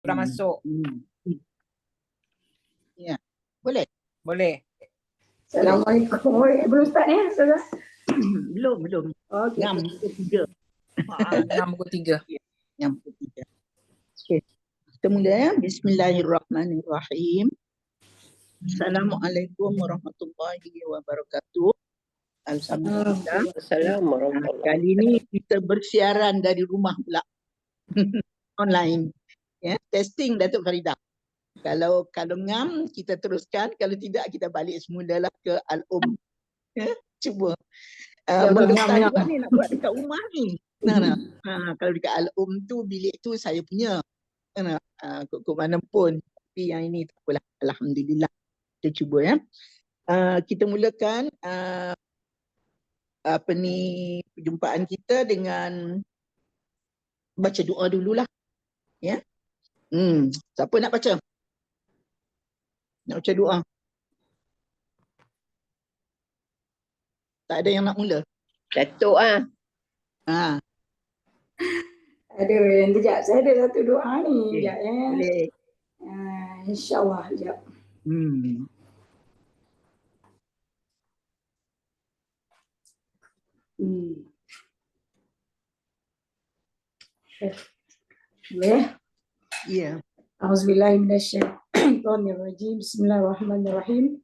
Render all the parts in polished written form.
Dah masuk. Ya, boleh? Boleh. Assalamualaikum. Belum start ya, Ustazah? Belum. Okey. Ngam pukul 3. Ngam pukul 3. Ngam pukul 3. Okey. Kita mula ya. Bismillahirrahmanirrahim. Assalamualaikum warahmatullahi wabarakatuh. Alhamdulillah. Assalamualaikum. Kali ini kita bersiaran dari rumah pula. Online. Ya, testing Datuk Farida. Kalau ngam kita teruskan, kalau tidak kita balik semula lah ke Al-Um. Ya, cuba. Menggetar juga ni nak buat dekat rumah ni. Kalau dekat Al-Um tu bilik tu saya punya. Kok mana pun. Tapi yang ini tak apalah. Alhamdulillah. Kita cuba ya. Kita mulakan perjumpaan kita dengan baca doa dululah. Ya. Siapa nak baca? Nak baca doa? Tak ada yang nak mula? Datuk Ada yang kejap. Saya ada satu doa ni. Kejap ya. Boleh. InsyaAllah kejap. Boleh? Ya. Auzubillahi minasyaitonirrajim. Bismillahirrahmanirrahim.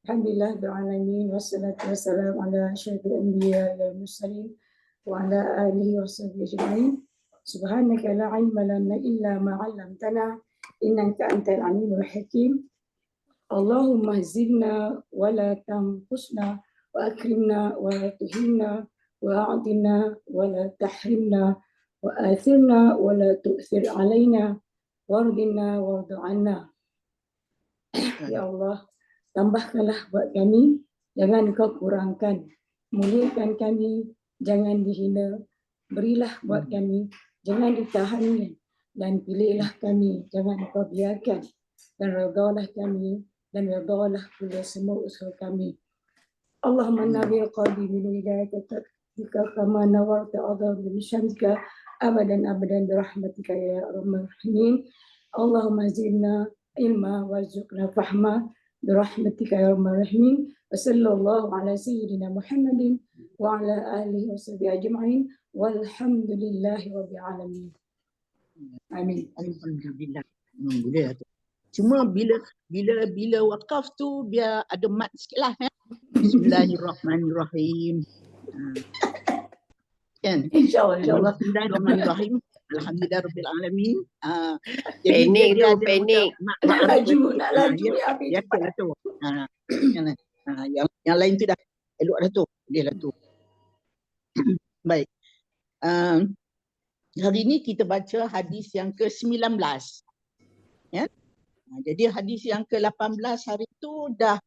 Alhamdulillah alamin wassalatu wassalamu ala asyrafil anbiya wal mursalin wa ala alihi washabbihi ajma'in. Subhanaka la ilma lana illa ma 'allamtana innaka antal alimul hakim. Allahumma zidna wa la tanqusna wa akrimna wa la tuhinna wa a'tina wa la tahrimna wa athirna wa la tu'thir alaina wardina wardu 'anna. Ya Allah, tambahkanlah buat kami, jangan kau kurangkan. Muliakan kami, jangan dihina. Berilah buat kami, jangan ditahankan. Dan pilihlah kami, jangan kau biarkan. Dan redhalah kami, dan redhalah pula semua usaha kami. Allahumma nabi qalbi min hidayatika kama nawarta adab min syamsika abadan birahmatika ya arhamar rahimin. Allahumma zidna ilma warzuqna fahma birahmatika ya arhamar rahimin. Wa sallallahu ala sayyidina Muhammadin wa ala alihi washabbihi ajma'in walhamdulillahi rabbil alamin. Amin. Alhamdulillah. Boleh tu. Cuma bila wakaf tu biar ada mat sikitlah ya. Bismillahirrahmanirrahim. Kan? InsyaAllah. Bismillahirrahmanirrahim. Alhamdulillahirabbil alamin. Panik. Laju nak laju habis. Yakinlah tu. Yang lain tu dah elok dah tu. Boleh lah tu. Baik. Hari ini kita baca hadis yang ke-19. Ya. Jadi hadis yang ke-18 hari tu dah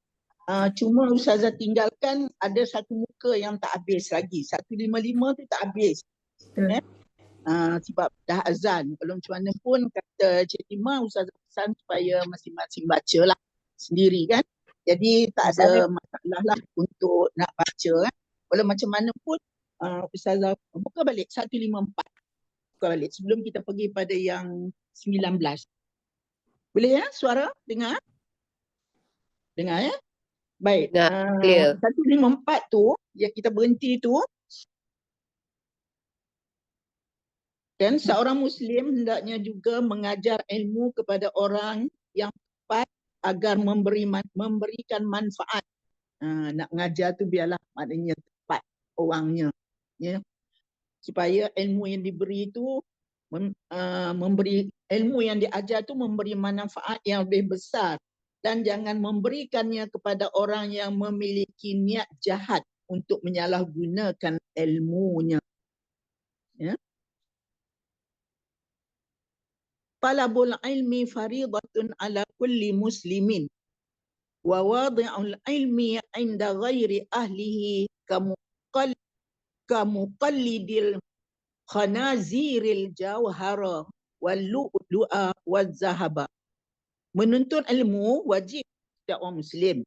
cuma Ustazah tinggalkan ada satu muka yang tak habis lagi. 155 tu tak habis. Ya. Sebab dah azan. Kalau macam mana pun kata Cik Tima, Ustazah pesan supaya masing-masing baca lah sendiri kan. Jadi tak ada masalah lah untuk nak baca kan. Kalau macam mana pun Ustazah buka balik 154. Buka balik sebelum kita pergi pada yang 19. Boleh ya suara? Dengar? Dengar ya? Baik. 154 tu yang kita berhenti tu. Dan seorang Muslim hendaknya juga mengajar ilmu kepada orang yang tepat agar memberikan manfaat. Nak mengajar tu biarlah maknanya tepat orangnya. Ya. Supaya ilmu yang diberi tu memberi ilmu yang diajar tu memberi manfaat yang lebih besar dan jangan memberikannya kepada orang yang memiliki niat jahat untuk menyalahgunakan ilmunya. Ya. Talabul ilmi faridatun ala kulli muslimin wa wadi'ul ilmi 'inda ghairi ahlihi kamuqallidil khanaziril jawhara wal lu'lu'a wal zahaba. Menuntut ilmu wajib setiap orang Muslim.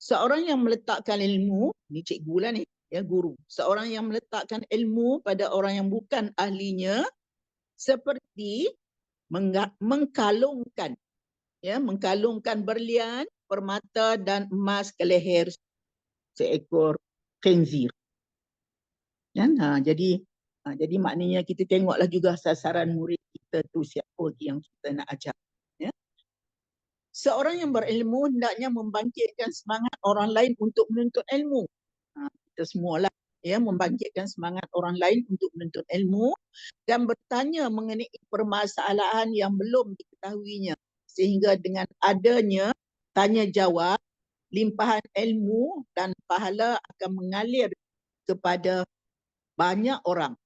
Seorang yang meletakkan ilmu, ni cikgu lah ni, ya guru. Seorang yang meletakkan ilmu pada orang yang bukan ahlinya seperti mengkalungkan, ya, mengkalungkan berlian, permata dan emas ke leher seekor khinzir. Kan? Jadi maknanya kita tengoklah juga sasaran murid kita tu siapa yang kita nak ajar. Ya. Seorang yang berilmu hendaknya membangkitkan semangat orang lain untuk menuntut ilmu. Kita semualah, ya, membangkitkan semangat orang lain untuk menuntut ilmu dan bertanya mengenai permasalahan yang belum diketahuinya, sehingga dengan adanya tanya jawab, limpahan ilmu dan pahala akan mengalir kepada banyak orang.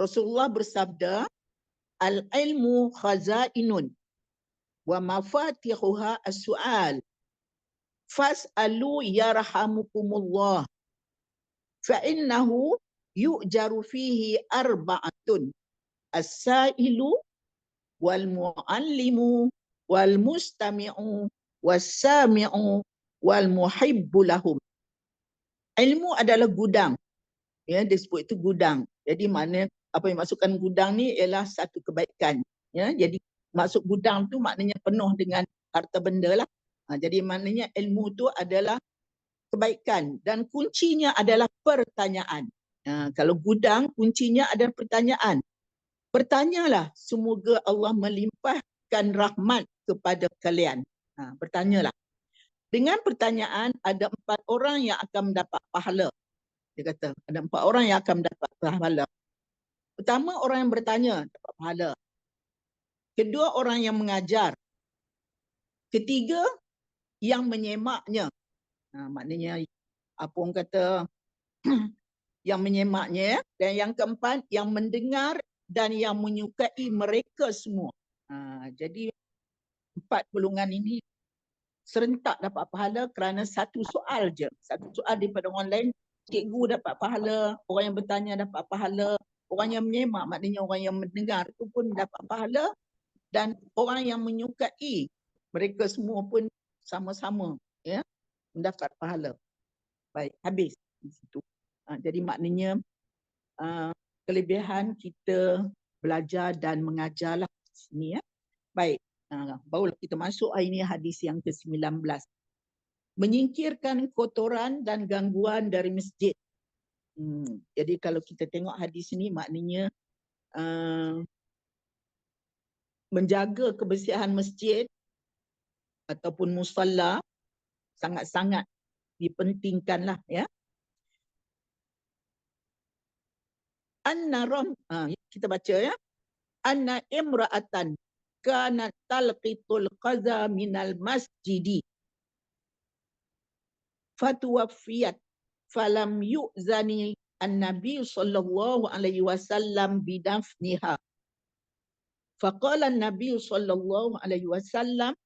Rasulullah bersabda, al-ilmu khazainun wa mafatihuha as-su'al fas'alu yarhamukumullah fa innahu yu'jaru fihi arba'atun as-sa'ilu wal mu'allimu wal mustami'u was-sami'u wal muhibbu lahum. Ilmu adalah gudang. Ya, dia sebut itu gudang. Jadi mana apa yang masukkan gudang ni ialah satu kebaikan. Ya, jadi masuk gudang tu maknanya penuh dengan harta benda lah. Jadi maknanya ilmu tu adalah kebaikan dan kuncinya adalah pertanyaan. Kalau gudang kuncinya adalah pertanyaan. Bertanyalah, semoga Allah melimpahkan rahmat kepada kalian. Bertanyalah. Dengan pertanyaan ada 4 orang yang akan mendapat pahala. Dia kata ada 4 orang yang akan mendapat pahala. Pertama, orang yang bertanya dapat pahala. Kedua, orang yang mengajar. Ketiga, yang menyemaknya. Maknanya apa orang kata yang menyemaknya. Dan yang keempat, yang mendengar dan yang menyukai mereka semua. Jadi 4 golongan ini serentak dapat pahala kerana satu soal je. Satu soal daripada orang lain, cikgu dapat pahala, orang yang bertanya dapat pahala, orang yang menyemak maknanya orang yang mendengar itu pun dapat pahala, dan orang yang menyukai mereka semua pun sama-sama, ya, mendapat pahala. Baik, habis di situ. Jadi maknanya kelebihan kita belajar dan mengajarlah di sini, ya. Baik, barulah kita masuk hari ini hadis yang ke-19. Menyingkirkan kotoran dan gangguan dari masjid. Jadi kalau kita tengok hadis ini maknanya menjaga kebersihan masjid ataupun musalla sangat-sangat dipentingkanlah, ya. Kita baca, ya. Anna imra'atan kanat talqitul qaza minal masjidi fatuwaffiyat falam yu'zani an-nabi sallallahu alaihi wasallam bidafniha. Faqala an-nabi sallallahu alaihi wasallam,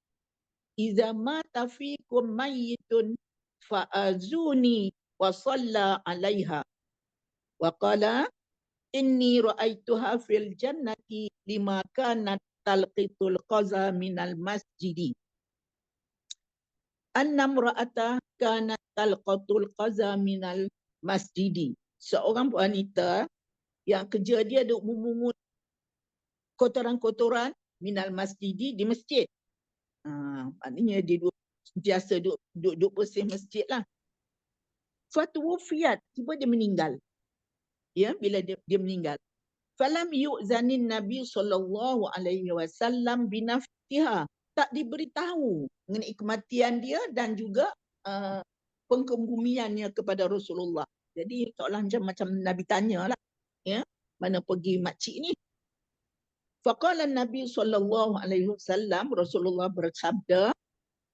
"Idza mata fikum mayyitun fa'azuni wa shalla 'alaiha." Wa qala, "Inni ra'aituha fil jannati lima kanat talqitul qaza minal masjidi." Annam ra'ata kanat talqatul qaza minal masjidi. Seorang wanita yang kerja dia duk memungut kotoran-kotoran minal masjidi di masjid. Maknanya dia biasa duk bersih masjid lah. Fatuwufiyat, tiba dia meninggal. Ya, bila dia meninggal. Falam yu'zanin Nabi sallallahu alaihi wasallam binafsiha. Tak diberitahu mengenai kematian dia dan juga pengkebumiannya kepada Rasulullah. Jadi seolah macam Nabi tanyalah, ya, mana pergi makcik ni? Faqala Nabi sallallahu alaihi wasallam, Rasulullah bersabda,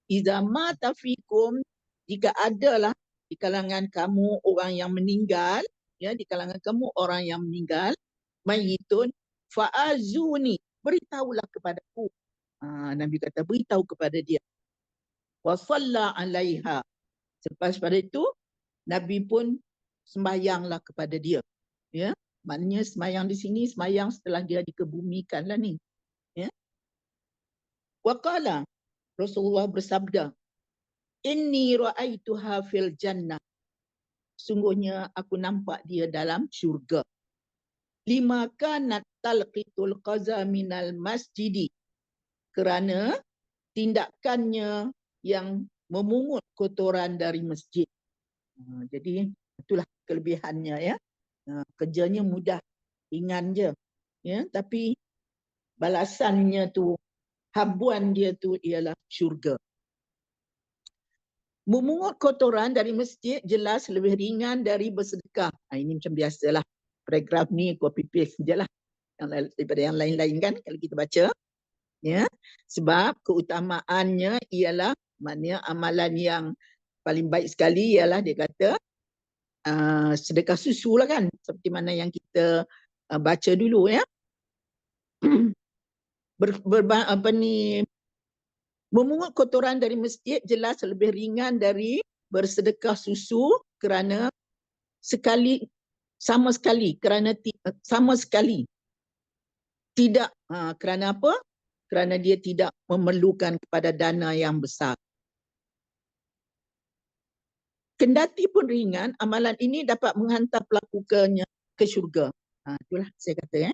"Idza mata fikum," jika adalah di kalangan kamu orang yang meninggal, ya, di kalangan kamu orang yang meninggal, mayyitun fa'azuni, beritahulah kepadaku. Nabi kata beritahu kepada dia. Wa shalla 'alaiha. Selepas pada itu Nabi pun sembahyanglah kepada dia. Ya, maknanya sembahyang di sini sembahyang setelah dia dikebumikan lah ni. Ya. Wa qala, Rasulullah bersabda, "Inni ra'aituha fil jannah." Sungguhnya aku nampak dia dalam syurga. Lima kanat talqitul qaza minal masjidi, kerana tindakannya yang memungut kotoran dari masjid. Jadi itulah kelebihannya ya. Kerjanya mudah, ringan je. Ya, tapi balasannya tu, habuan dia tu ialah syurga. Memungut kotoran dari masjid jelas lebih ringan dari bersedekah. Ini macam biasalah. Paragraf ni copy paste je lah. Daripada yang lain-lain kan kalau kita baca. Ya. Sebab keutamaannya ialah, maknanya amalan yang paling baik sekali ialah dia kata sedekah susu lah kan. Seperti mana yang kita baca dulu ya. Memungut kotoran dari masjid jelas lebih ringan dari bersedekah susu kerana sama sekali tidak, kerana apa? Kerana dia tidak memerlukan kepada dana yang besar. Kendati pun ringan, amalan ini dapat menghantar pelakunya ke syurga. Itulah saya kata ya.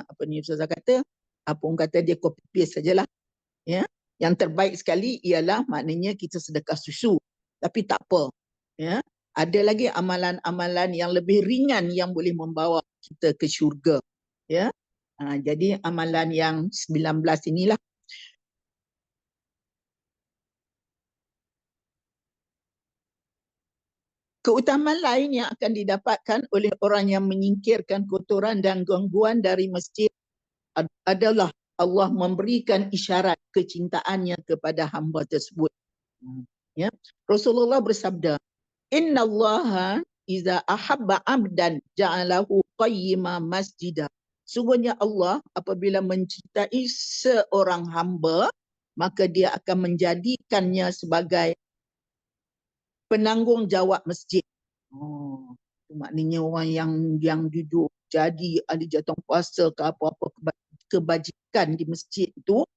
Apa ni Ustazah kata, apa orang kata dia copy paste sajalah. Ya. Yang terbaik sekali ialah maknanya kita sedekah susu. Tapi tak apa. Ya. Ada lagi amalan-amalan yang lebih ringan yang boleh membawa kita ke syurga. Ya. Jadi amalan yang 19 inilah. Keutamaan lain yang akan didapatkan oleh orang yang menyingkirkan kotoran dan gangguan dari masjid adalah Allah memberikan isyarat kecintaannya kepada hamba tersebut. Ya. Rasulullah bersabda, "Innallaha iza ahabba 'abdan ja'alahu qayyima masjidah." Sungguhnya Allah apabila mencintai seorang hamba, maka dia akan menjadikannya sebagai penanggungjawab masjid. Maknanya orang yang duduk jadi ahli jatuh puasa ke apa-apa kebajikan di masjid itu,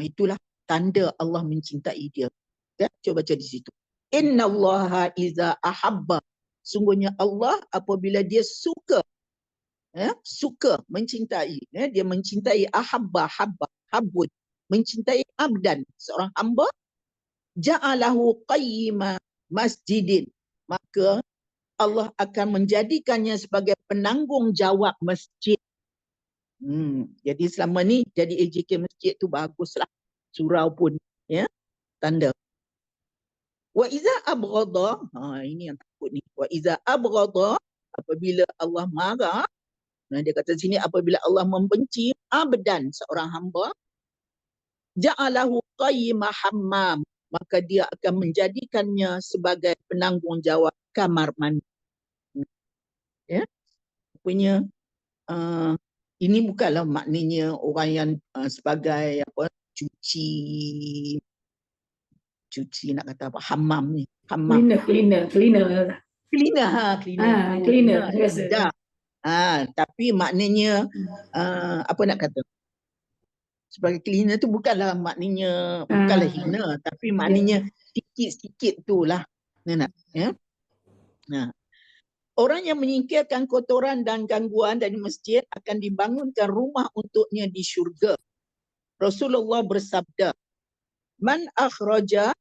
itulah tanda Allah mencintai dia. Ya, coba baca di situ. Innallaha iza ahabba. Sungguhnya Allah apabila dia suka, suka mencintai, dia mencintai habbun, mencintai abdan, seorang hamba, ja'alahu qayyima masjidin, maka Allah akan menjadikannya sebagai penanggung jawab masjid. Jadi selama ni jadi AJK masjid tu baguslah. Surau pun ya, tanda. Wa iza abghadha, ini yang takut ni. Wa iza abghadha, apabila Allah marah, dia kata sini apabila Allah membenci abdan, seorang hamba, ja'alahu qayyima hammam, maka dia akan menjadikannya sebagai penanggungjawab kamar mandi. Ya. Punya ini bukanlah maknanya orang yang sebagai apa cuci nak kata apa, hammam ni. Hammam. Cleaner. Cleaner. Cleaner. Tidak. Tapi maknanya apa nak kata? Sebagai cleaner tu bukanlah maknanya, bukanlah hina, tapi maknanya sikit-sikit tu lah. Nak ya. Orang yang menyingkirkan kotoran dan gangguan dari masjid akan dibangunkan rumah untuknya di syurga. Rasulullah bersabda, "Man akhraja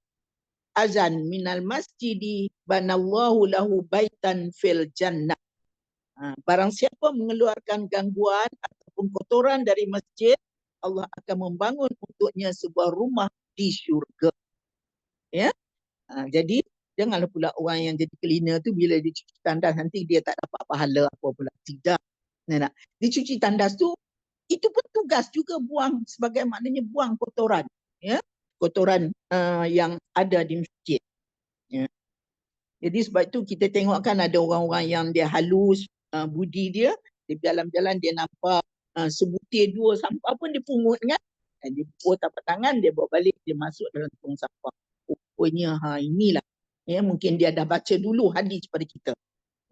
azan minal masjidi banallahu lahu baitan fil jannah." Barang siapa mengeluarkan gangguan ataupun kotoran dari masjid, Allah akan membangun untuknya sebuah rumah di syurga. Ya. Jadi janganlah pula orang yang jadi cleaner tu bila dia cuci tandas nanti dia tak dapat pahala apa pula. Tidak. Dia cuci tandas tu, itu pun tugas juga buang, sebagai maknanya buang kotoran. Ya. Kotoran yang ada di masjid. Ya. Jadi sebab itu kita tengok kan ada orang-orang yang dia halus budi dia, di jalan-jalan dia nampak sebutir 2 sampah pun dia pungut kan. Dia pukul tapak tangan, dia bawa balik, dia masuk dalam tong sampah. Rupanya inilah. Ya, mungkin dia dah baca dulu hadis pada kita.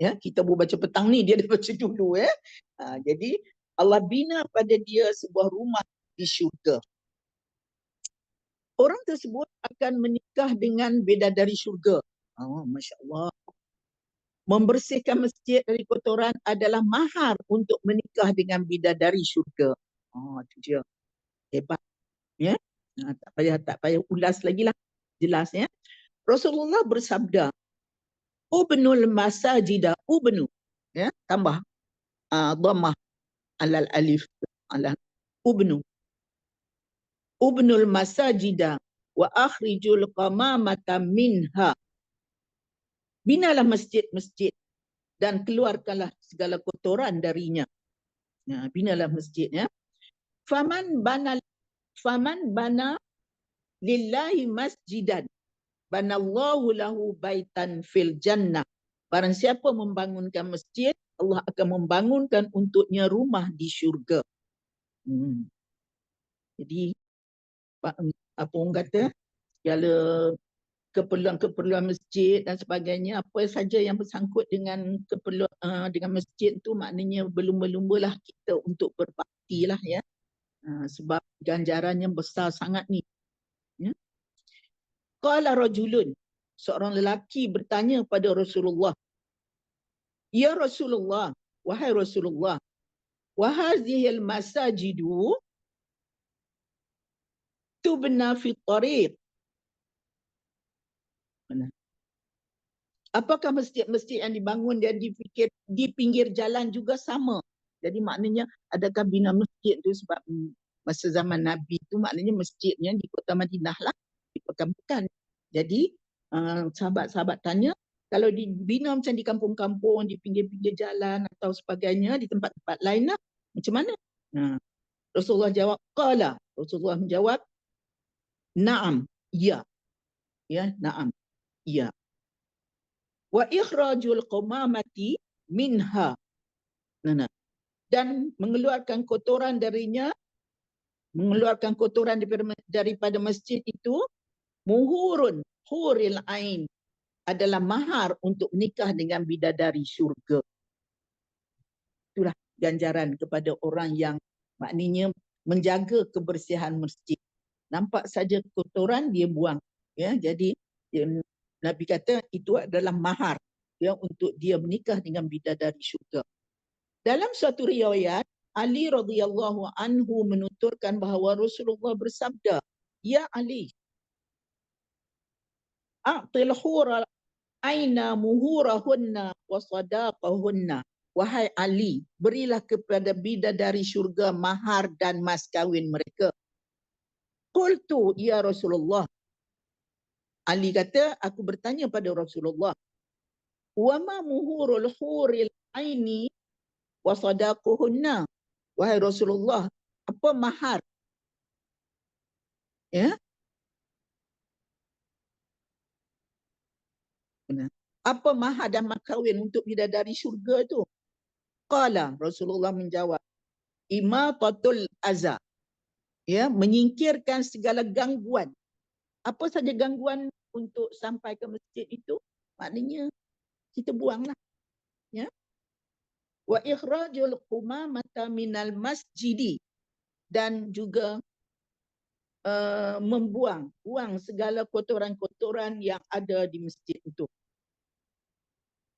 Ya, kita baru baca petang ni, dia dah baca dulu ya. Jadi Allah bina pada dia sebuah rumah di syurga. Orang tersebut akan menikah dengan bidadari syurga. Masya-Allah. membersihkan masjid dari kotoran adalah mahar untuk menikah dengan bidadari syurga. Oh, tu dia. Hebat. Ya. Tak payah ulas lagi lah. Jelas ya. Rasulullah bersabda, Ubnul masajida ubnu. Ya, tambah dhammah alal alif ala ubnu. Ubnul masajida wa akhrijul qamamata minha. Binalah masjid-masjid dan keluarkanlah segala kotoran darinya. Binalah masjid ya. Faman bana lillahi masjidan banallahu lahu baitan fil jannah. Barang siapa membangunkan masjid, Allah akan membangunkan untuknya rumah di syurga. Jadi apa orang kata, segala keperluan-keperluan masjid dan sebagainya, apa saja yang bersangkut dengan keperluan dengan masjid tu, maknanya berlumba-lumbalah kita untuk berbakti lah ya. Sebab ganjarannya besar sangat ni. Ya. Qala rajulun, seorang lelaki bertanya pada Rasulullah, Ya Rasulullah, wahai Rasulullah, wa hadhil masajidu tubna fi tariq. Apakah masjid-masjid yang dibangun dan difikir di pinggir jalan juga sama? Jadi maknanya adakah bina masjid tu sebab masa zaman Nabi tu maknanya masjidnya di kota Madinah lah, di pekan-pekan. Jadi sahabat-sahabat tanya, kalau dibina macam di kampung-kampung, di pinggir-pinggir jalan atau sebagainya, di tempat-tempat lain lah, macam mana? Rasulullah jawab, qala. Rasulullah menjawab, na'am, ya. Ya, na'am, ya. Wa ikhrajul qamamati minha. Dan mengeluarkan kotoran darinya, mengeluarkan kotoran daripada masjid itu, muhurun huril ain, adalah mahar untuk menikah dengan bidadari syurga. Itulah ganjaran kepada orang yang maknanya menjaga kebersihan masjid. Nampak saja kotoran dia buang. Ya, jadi Nabi kata itu adalah mahar ya untuk dia menikah dengan bidadari syurga. Dalam suatu riwayat, Ali radhiyallahu anhu menuturkan bahawa Rasulullah bersabda, Ya Ali, a'til hura aina muhurahunna wa sadaqahunna. Wahai Ali, berilah kepada bidadari syurga mahar dan mas kahwin mereka. Qultu ya Rasulullah. Ali kata, aku bertanya pada Rasulullah, wa ma muhurul huril aini wa sadaquhunna. Wahai Rasulullah, apa mahar? Ya? Apa mahar dan mas kahwin untuk bidadari syurga tu? Qala, Rasulullah menjawab, imatatul aza. Ya, menyingkirkan segala gangguan. Apa saja gangguan untuk sampai ke masjid itu? Maknanya kita buanglah. Ya. Wa ikhrajul qumamata minal masjidi, dan juga buang segala kotoran-kotoran yang ada di masjid itu.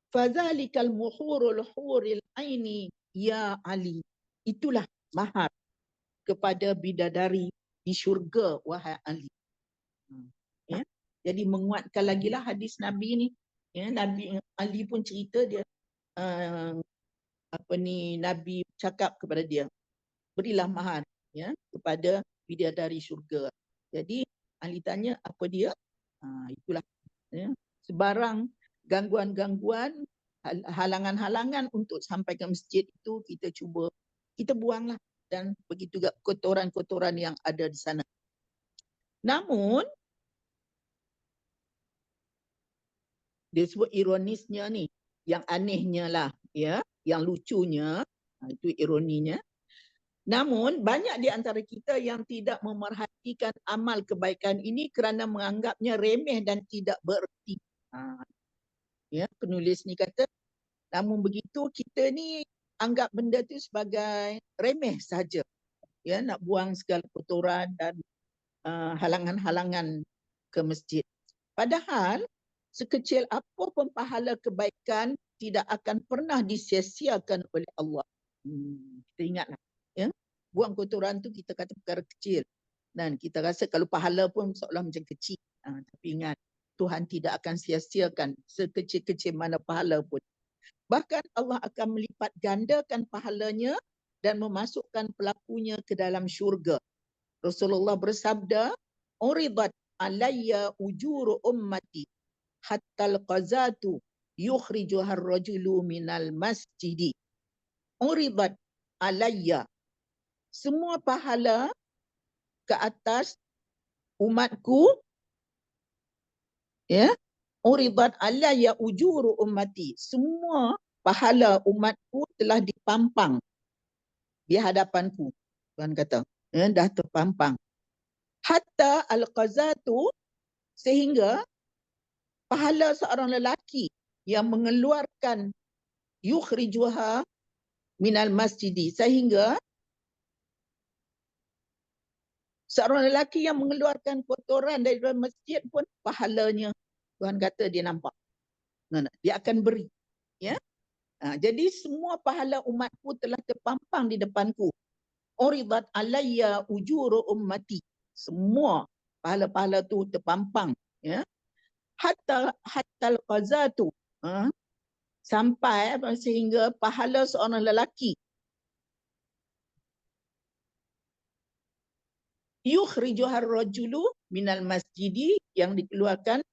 Fadzalikal muhurul huril aini ya Ali. Itulah mahar kepada bidadari di syurga wahai Ali. Ya. Jadi menguatkan lagi lah hadis Nabi ni. Ya, Nabi Ali pun cerita dia Nabi cakap kepada dia, berilah mahar ya kepada bidadari syurga. Jadi Ali tanya apa dia? Itulah ya, sebarang gangguan-gangguan, halangan-halangan untuk sampai ke masjid itu kita buanglah, dan begitu juga kotoran-kotoran yang ada di sana. Namun dia sebut ironisnya ni, yang anehnya lah ya, yang lucunya, itu ironinya. Namun banyak di antara kita yang tidak memerhatikan amal kebaikan ini kerana menganggapnya remeh dan tidak bererti. Ya, penulis ni kata, namun begitu kita ni anggap benda tu sebagai remeh saja. Ya, nak buang segala kotoran dan halangan-halangan ke masjid. Padahal sekecil apa pun pahala kebaikan tidak akan pernah disia-siakan oleh Allah. Kita ingatlah, ya. Buang kotoran tu kita kata perkara kecil. Dan kita rasa kalau pahala pun seolah macam kecil. Tapi ingat, Tuhan tidak akan sia-siakan sekecil-kecil mana pahala pun. Bahkan Allah akan melipat gandakan pahalanya dan memasukkan pelakunya ke dalam syurga. Rasulullah bersabda, "Uridat alayya ujuru ummati hatta al-qazatu yukhrijuha ar-rajulu minal masjidi." Uridat alayya, semua pahala ke atas umatku, ya. Uridat alayya ujuru ummati, semua pahala umatku telah dipampang di hadapanku. Tuhan kata, ya, dah terpampang. Hatta al-qazatu, sehingga pahala seorang lelaki yang mengeluarkan yukhrijuha minal masjidi, sehingga seorang lelaki yang mengeluarkan kotoran dari dalam masjid pun pahalanya Tuhan kata dia nampak. Dia akan beri. Ya? Jadi semua pahala umatku telah terpampang di depanku. Uridat alayya ujuru ummati. Semua pahala-pahala tu terpampang. Ya? Hatta al-qazatu. Sampai sehingga pahala seorang lelaki yukhrijuhar rajulu minal masjidi, yang dikeluarkan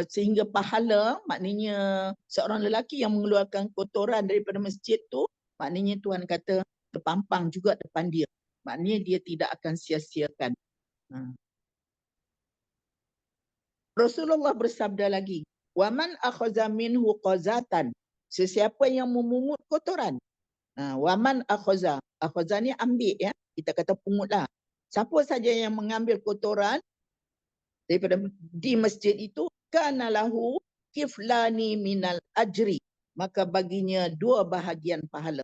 sehingga pahala, maknanya seorang lelaki yang mengeluarkan kotoran daripada masjid tu, maknanya Tuhan kata terpampang juga depan dia. Maknanya dia tidak akan sia-siakan. Rasulullah bersabda lagi, "Waman akhadha minhu qazatan." Sesiapa yang memungut kotoran. Waman akhadha. Akhadha ni ambil, ya. Kita kata pungutlah. Siapa saja yang mengambil kotoran daripada di masjid itu, kana lahu kiflani minal ajri, maka baginya 2 bahagian pahala.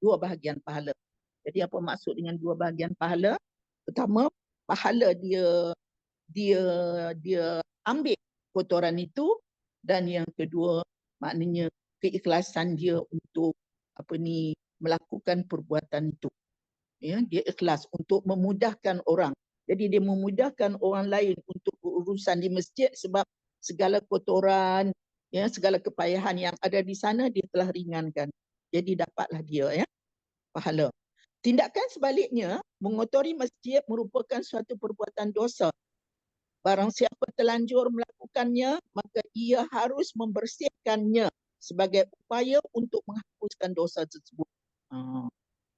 2 bahagian pahala. Jadi apa maksud dengan 2 bahagian pahala? Pertama, pahala dia ambil kotoran itu, dan yang kedua maknanya keikhlasan dia untuk melakukan perbuatan itu. Ya, dia ikhlas untuk memudahkan orang. Jadi dia memudahkan orang lain untuk berurusan di masjid, sebab segala kotoran, ya, segala kepayahan yang ada di sana dia telah ringankan. Jadi dapatlah dia, ya, pahala. Tindakan sebaliknya, mengotori masjid merupakan suatu perbuatan dosa. Barang siapa terlanjur melakukannya, maka ia harus membersihkannya sebagai upaya untuk menghapuskan dosa tersebut.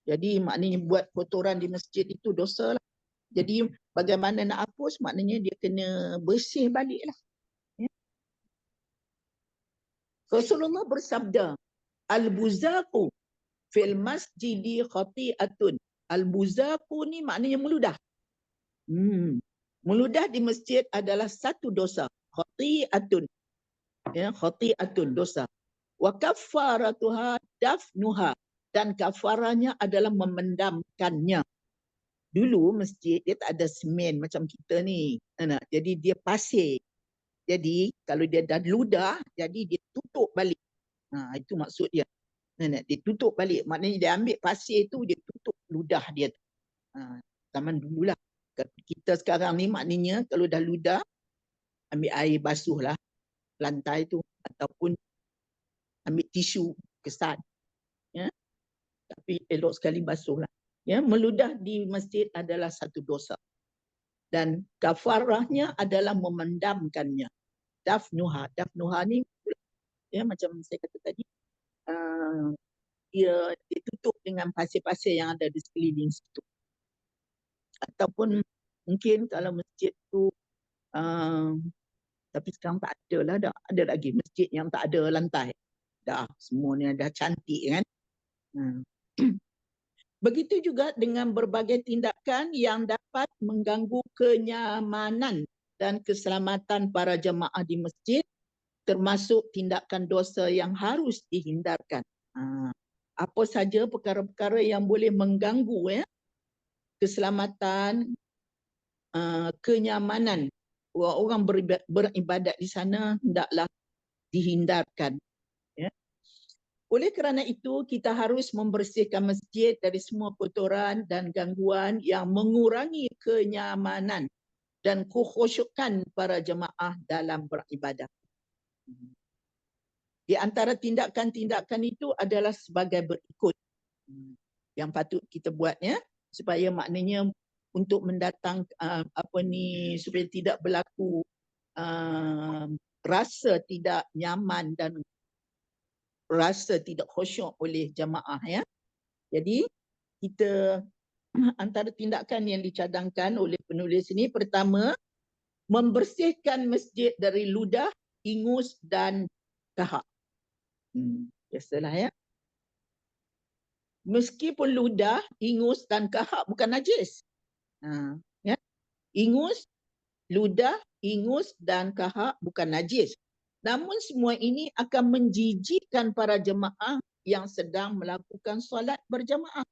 Jadi maknanya buat kotoran di masjid itu dosa lah. Jadi bagaimana nak hapus, maknanya dia kena bersih balik lah. Ya. Rasulullah bersabda, "Al-buzaku fil masjidi khati'atun." Al-buzaku ni maknanya meludah. Meludah di masjid adalah satu dosa. Khati'atun. Ya, khati'atun, dosa. Wa kaffaratuha dafnuha. Dan kafaranya adalah memendamkannya. Dulu masjid dia tak ada semen macam kita ni. Jadi dia pasir. Jadi kalau dia dah ludah, jadi dia tutup balik. Itu maksud dia. Dia tutup balik. Maknanya dia ambil pasir tu, dia tutup ludah dia. Zaman dululah. Kita sekarang ni maknanya kalau dah ludah, ambil air basuh lah lantai tu. Ataupun ambil tisu, kesat. Ya? Tapi elok sekali basuh lah. Ya, meludah di masjid adalah satu dosa. Dan kafarahnya adalah memendamkannya. Dafnuha. Dafnuha ni, ya, macam saya kata tadi, dia ditutup dengan pasir-pasir yang ada di sekeliling situ. Ataupun mungkin kalau masjid tu, tapi sekarang tak ada lah, dah ada lagi masjid yang tak ada lantai. Dah, semuanya dah cantik kan. Begitu juga dengan berbagai tindakan yang dapat mengganggu kenyamanan dan keselamatan para jemaah di masjid, termasuk tindakan dosa yang harus dihindarkan. Apa saja perkara-perkara yang boleh mengganggu, ya, keselamatan, kenyamanan orang beribadat di sana hendaklah dihindarkan. Ya. Oleh kerana itu, kita harus membersihkan masjid dari semua kotoran dan gangguan yang mengurangi kenyamanan dan kekhusyukan para jemaah dalam beribadah. Di antara tindakan-tindakan itu adalah sebagai berikut. Yang patut kita buatnya supaya maknanya untuk mendatang supaya tidak berlaku rasa tidak nyaman dan rasa tidak khusyuk oleh jemaah, ya. Jadi kita antara tindakan yang dicadangkan oleh penulis ini, pertama, membersihkan masjid dari ludah, ingus dan kahak. Biasalah, ya. Meskipun ludah, ingus dan kahak bukan najis. Ya. Ingus, ludah, ingus dan kahak bukan najis. Namun semua ini akan menjijikkan para jemaah yang sedang melakukan solat berjemaah.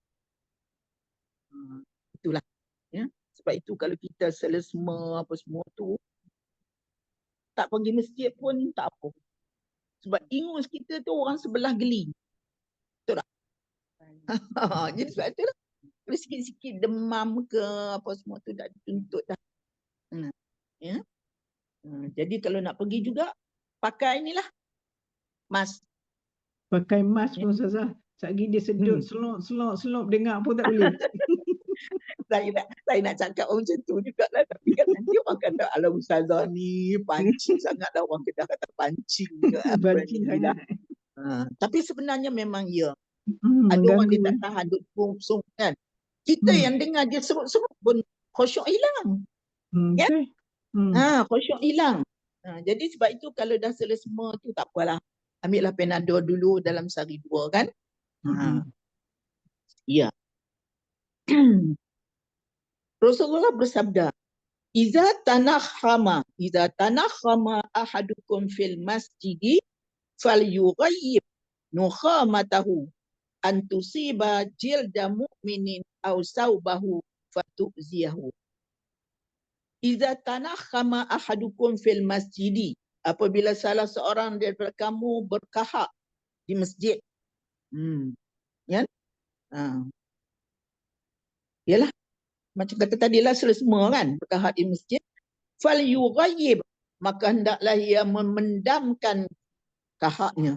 Itulah. Ya. Sebab itu kalau kita selesema apa semua tu, tak pergi masjid pun tak apa. Sebab ingus kita tu orang sebelah geli. Betul tak? Jadi sebab tu lah. Kalau sikit-sikit demam ke apa semua tu dah dituntut dah. Ya. Jadi kalau nak pergi juga, pakai inilah mask. Pakai mask pun Ustazah. Sekali dia sedut, selop dengar pun tak boleh. Saya nak cakap macam tu jugalah. Tapi kan nanti orang kata, alah Ustazah ni pancing sangatlah. Orang Kedah kata pancing. Pancing sangat. Tapi sebenarnya memang ya. Ada orang dia tak tahan duk serut kan. Kita yang dengar dia serut-serut pun khusyuk hilang. Ya? Khusyuk hilang. Jadi sebab itu kalau dah selesema tu tak apalah. Ambillah Panadol dulu dalam sehari 2 kan. Ya. Rasulullah bersabda, Iza tanakhama ahadukum fil masjidi falyughayyib nukhamatahu an tusiba jilda mu'minin aw saubahu fatu'ziyahu. Iza tanakhama ahadukum fil masjidi, apabila salah seorang daripada kamu berkahak di masjid. Ya? Yalah, macam kata tadi lah selesema kan, berkahak di masjid. Fal yughayyib, maka hendaklah ia memendamkan kahaknya.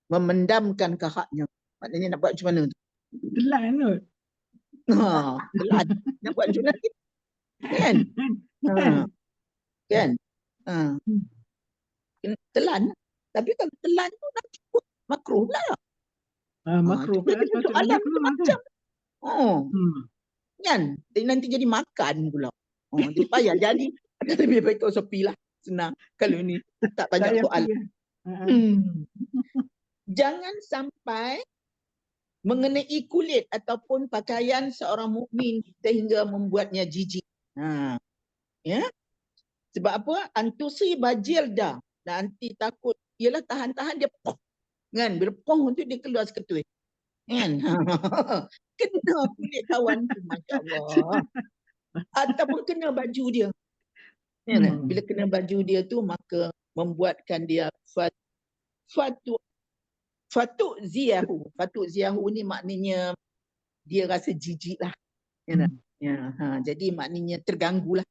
Memendamkan kahaknya. Maknanya nak buat macam mana tu? Telan tu. Telan. Nak buat macam mana? Kan? Kan? Telan. Tapi kalau telan tu nak cukup makruh lah. Makruh lah. Soalan macam-macam. Kan? Nanti jadi makan pula. Dia payah jadi. Lebih baik kau sepi lah. Senang. Kalau ni tak banyak soal. Jangan sampai mengenai kulit ataupun pakaian seorang mukmin sehingga membuatnya jijik. Ya? Sebab apa? Antusi bajil dah. Nanti takut. Ialah tahan-tahan dia poh. Kan? Bila poh tu dia keluar seketui. Kan? Kena kulit kawan tu. Masya Allah. Ataupun kena baju dia. Bila kena baju dia tu, maka membuatkan dia fatu'ziyahu. Fatu'ziyahu ni maknanya dia rasa jijik lah. Jadi maknanya terganggu lah.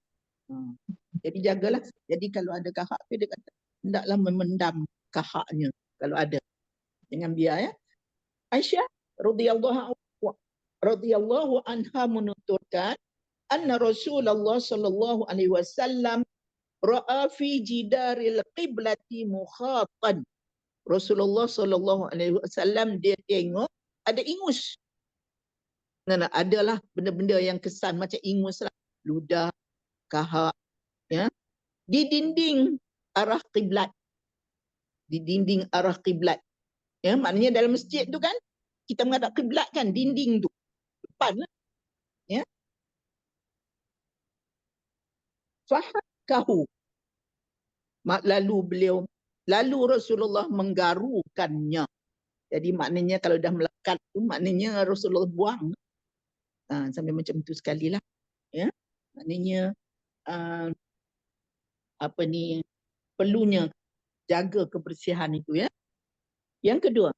Jadi jagalah. Jadi kalau ada kahak tu, dia kata hendaklah memendam kahaknya kalau ada. Jangan biar, ya. Aisyah radhiyallahu anha menuturkan, anna Rasulullah sallallahu alaihi wasallam ra'a fi jidaril qiblati mukhatan. Rasulullah sallallahu alaihi wasallam dia tengok ada ingus. Adalah benda-benda yang kesan macam ingus lah, ludah, kahak, ya, di dinding arah kiblat. Di dinding arah kiblat. Ya, maknanya dalam masjid tu kan kita menghadap kiblat kan, dinding tu depan lah. Ya. Fahakahu. Lalu Rasulullah menggarukannya. Jadi maknanya kalau dah melekat tu maknanya Rasulullah buang. Sampai macam tu sekali lah. Ya. Maknanya perlunya jaga kebersihan itu ya. Yang kedua,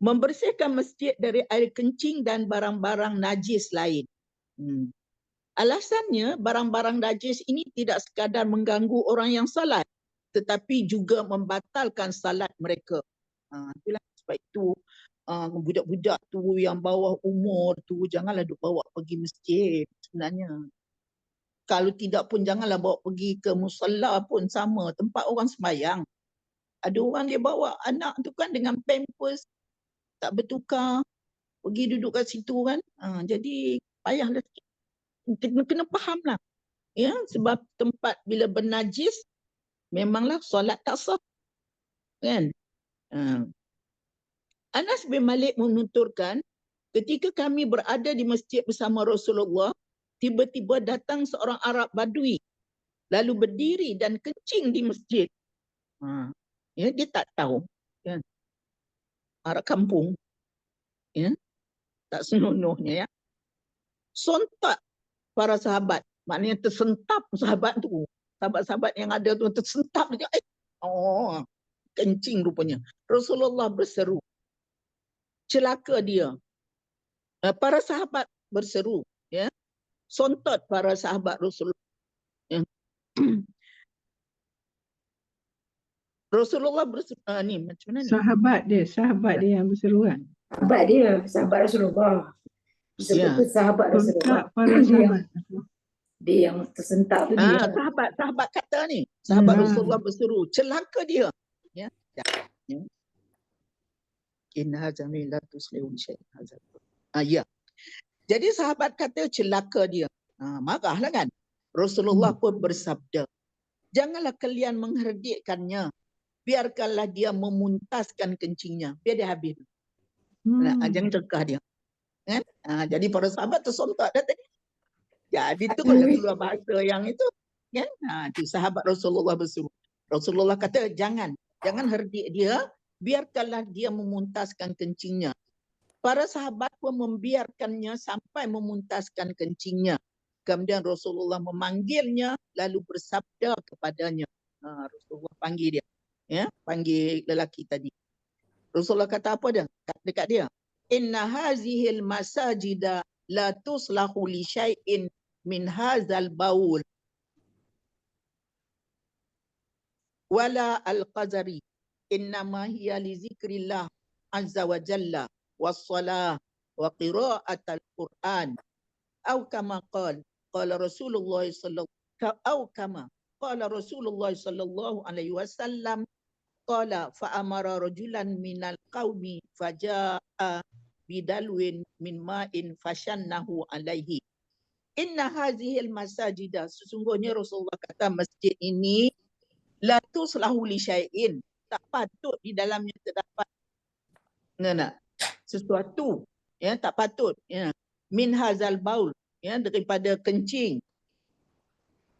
membersihkan masjid dari air kencing dan barang-barang najis lain. Alasannya barang-barang najis ini tidak sekadar mengganggu orang yang salat, tetapi juga membatalkan salat mereka. Itulah sebab itu budak-budak tu yang bawah umur tu janganlah duk bawa pergi masjid sebenarnya. Kalau tidak pun janganlah bawa pergi ke musalla pun sama, tempat orang sembahyang. Ada orang dia bawa anak tu kan dengan pampers tak bertukar, pergi duduk kat situ kan. Jadi payahlah sikit. Kena faham lah. Ya, sebab tempat bila bernajis memanglah solat tak sah. Kan? Anas bin Malik menuturkan, ketika kami berada di masjid bersama Rasulullah, tiba-tiba datang seorang Arab Badui lalu berdiri dan kencing di masjid. Ya, dia tak tahu. Kan? Arab kampung. Ya, tak senonohnya ya. Sontak para sahabat, maknanya tersentap sahabat tu. Sahabat-sahabat yang ada tu tersentap dia. Kencing rupanya. Rasulullah berseru, celaka dia. Para sahabat berseru, ya. Sontot para sahabat Rasulullah. Ya. Rasulullah berseru, ni macam mana ni? Sahabat dia yang berseru kan. Sahabat Rasulullah. Ya. Sahabat Rasulullah. Sontak para sahabat. Dia yang tersentak tu dia. Sahabat kata ni, sahabat Rasulullah berseru, celaka dia. Ya. Inna jamila tuslihun syai'an. Ya. Jadi sahabat kata celaka dia. Marahlah kan. Rasulullah pun bersabda, janganlah kalian mengherdikkannya. Biarkanlah dia memuntaskan kencingnya. Biar dia habis. Jangan cegah dia. Kan? Jadi para sahabat tersontak dah tadi. Jadi tu kalau keluar bahasa yang itu. Kan? Itu sahabat Rasulullah bersuruh. Rasulullah kata jangan herdik dia. Biarkanlah dia memuntaskan kencingnya. Para sahabat pun membiarkannya sampai memuntaskan kencingnya. Kemudian Rasulullah memanggilnya lalu bersabda kepadanya. Rasulullah panggil dia. Ya, panggil lelaki tadi. Rasulullah kata apa dia? Dekat dia. Inna hazihil masajida la tuslahu li syai'in min hazal baul wala al-qazari. Innama hiya li zikrillah azza wa jalla was-salah wa qira'atul Qur'an. Atau kama qala Rasulullah sallallahu alaihi wasallam qala fa amara rajulan minal qaumi faja'a bidalwin min ma'in fashannahu alaihi. Inna hazihil masajida, sesungguhnya Rasulullah kata masjid ini la tuslahu li syai'in, tak patut di dalamnya terdapat sesuatu, ya, tak patut, ya, min hazal baul, ya, daripada kencing,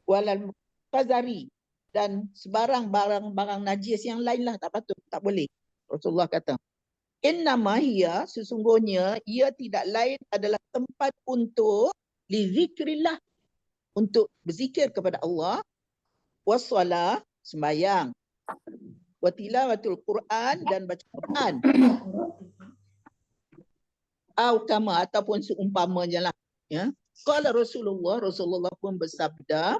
walal qazari, dan sebarang barang-barang najis yang lainlah, tak patut, tak boleh. Rasulullah kata innama hiya, sesungguhnya ia tidak lain adalah tempat untuk li zikrillah, untuk berzikir kepada Allah, wassalah, sembahyang, wa tilawatul Quran, dan baca Quran. Au kama, ataupun seumpamanya lah, ya. Qala Rasulullah pun bersabda,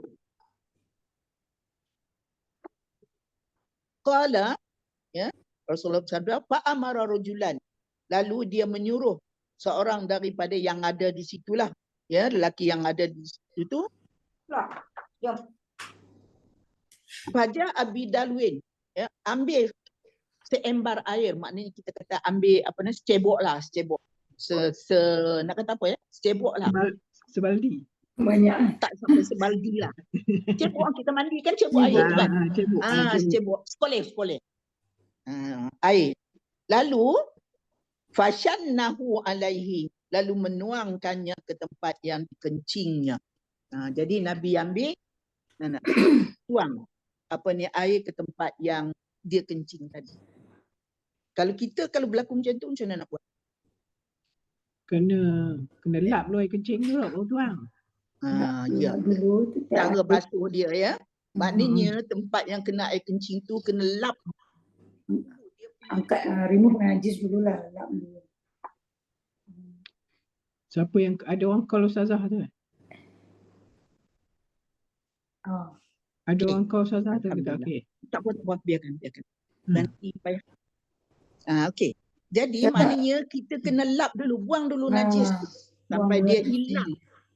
qala, ya, Rasulullah bersabda, fa amara rajulan, lalu dia menyuruh seorang daripada yang ada di situlah, ya, lelaki yang ada di situ, Faja abidalwin, ya, ambil seembar air, maknanya kita kata ambil apa ni, secebok lah, secebok. Nak kata apa ya? Secebok lah. Sebaldi. Banyak. Tak sampai sebaldi lah. Cebok kita mandi kan, cebok air tu kan. Secebok. Sekoleh. Air. Lalu fashannahu alaihi, lalu menuangkannya ke tempat yang dikencingnya. Jadi Nabi ambil tuang apa ni, air ke tempat yang dia kencing tadi. Kalau berlaku macam tu, macam mana nak buat? Kena lap lu air kencing tu lah, baru tuang. Ya. Cara basuh dia, ya. Maknanya tempat yang kena air kencing tu kena lap. Angkat, remove najis dulu lah. Lap dulu. Siapa yang ada orang call Ustazah tu? Ah. Ada Okey. orang call Ustazah tu ke tak? Alhamdulillah. Okey. Tak apa, biarkan. Hmm. Nanti payah. Okey. Jadi maknanya kita kena lap dulu, buang dulu najis tu sampai buang dia dulu. hilang.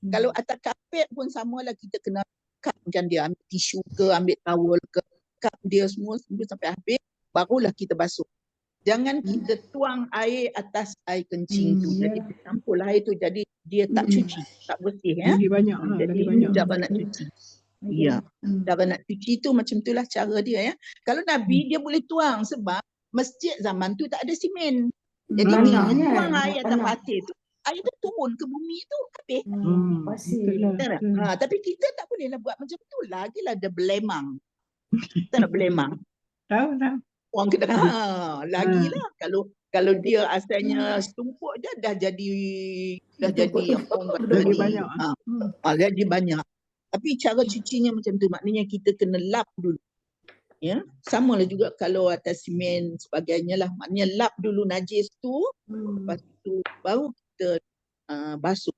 Kalau atas kapet pun samalah, kita kena cut macam dia, ambil tisu ke, ambil towel ke, cut dia semua sampai habis, barulah kita basuh. Jangan kita tuang air atas air kencing tu. Jadi bercampur air tu, jadi dia tak cuci, tak bersih ya. Lagi banyak lah, Jadi lagi banyak. cara nak cuci. Ya. Cara nak cuci tu macam itulah cara dia ya. Kalau Nabi dia boleh tuang sebab masjid zaman tu tak ada simen. Jadi bila dia tuang air atas pasir tu, air tu turun ke bumi tu habis. Pasir. Betul lah. Tapi kita tak bolehlah buat macam tu. Lagilah ada belemang. Kita nak belemang. Tahu. Orang kita lagilah kalau dia asalnya setumpuk je dah jadi yang orang kata Lagi ni. banyak. Lagi banyak. Tapi cara cucinya macam tu, maknanya kita kena lap dulu. Ya, samalah juga kalau atas simen sebagainya lah, maknanya lap dulu najis tu, lepas tu baru kita basuh.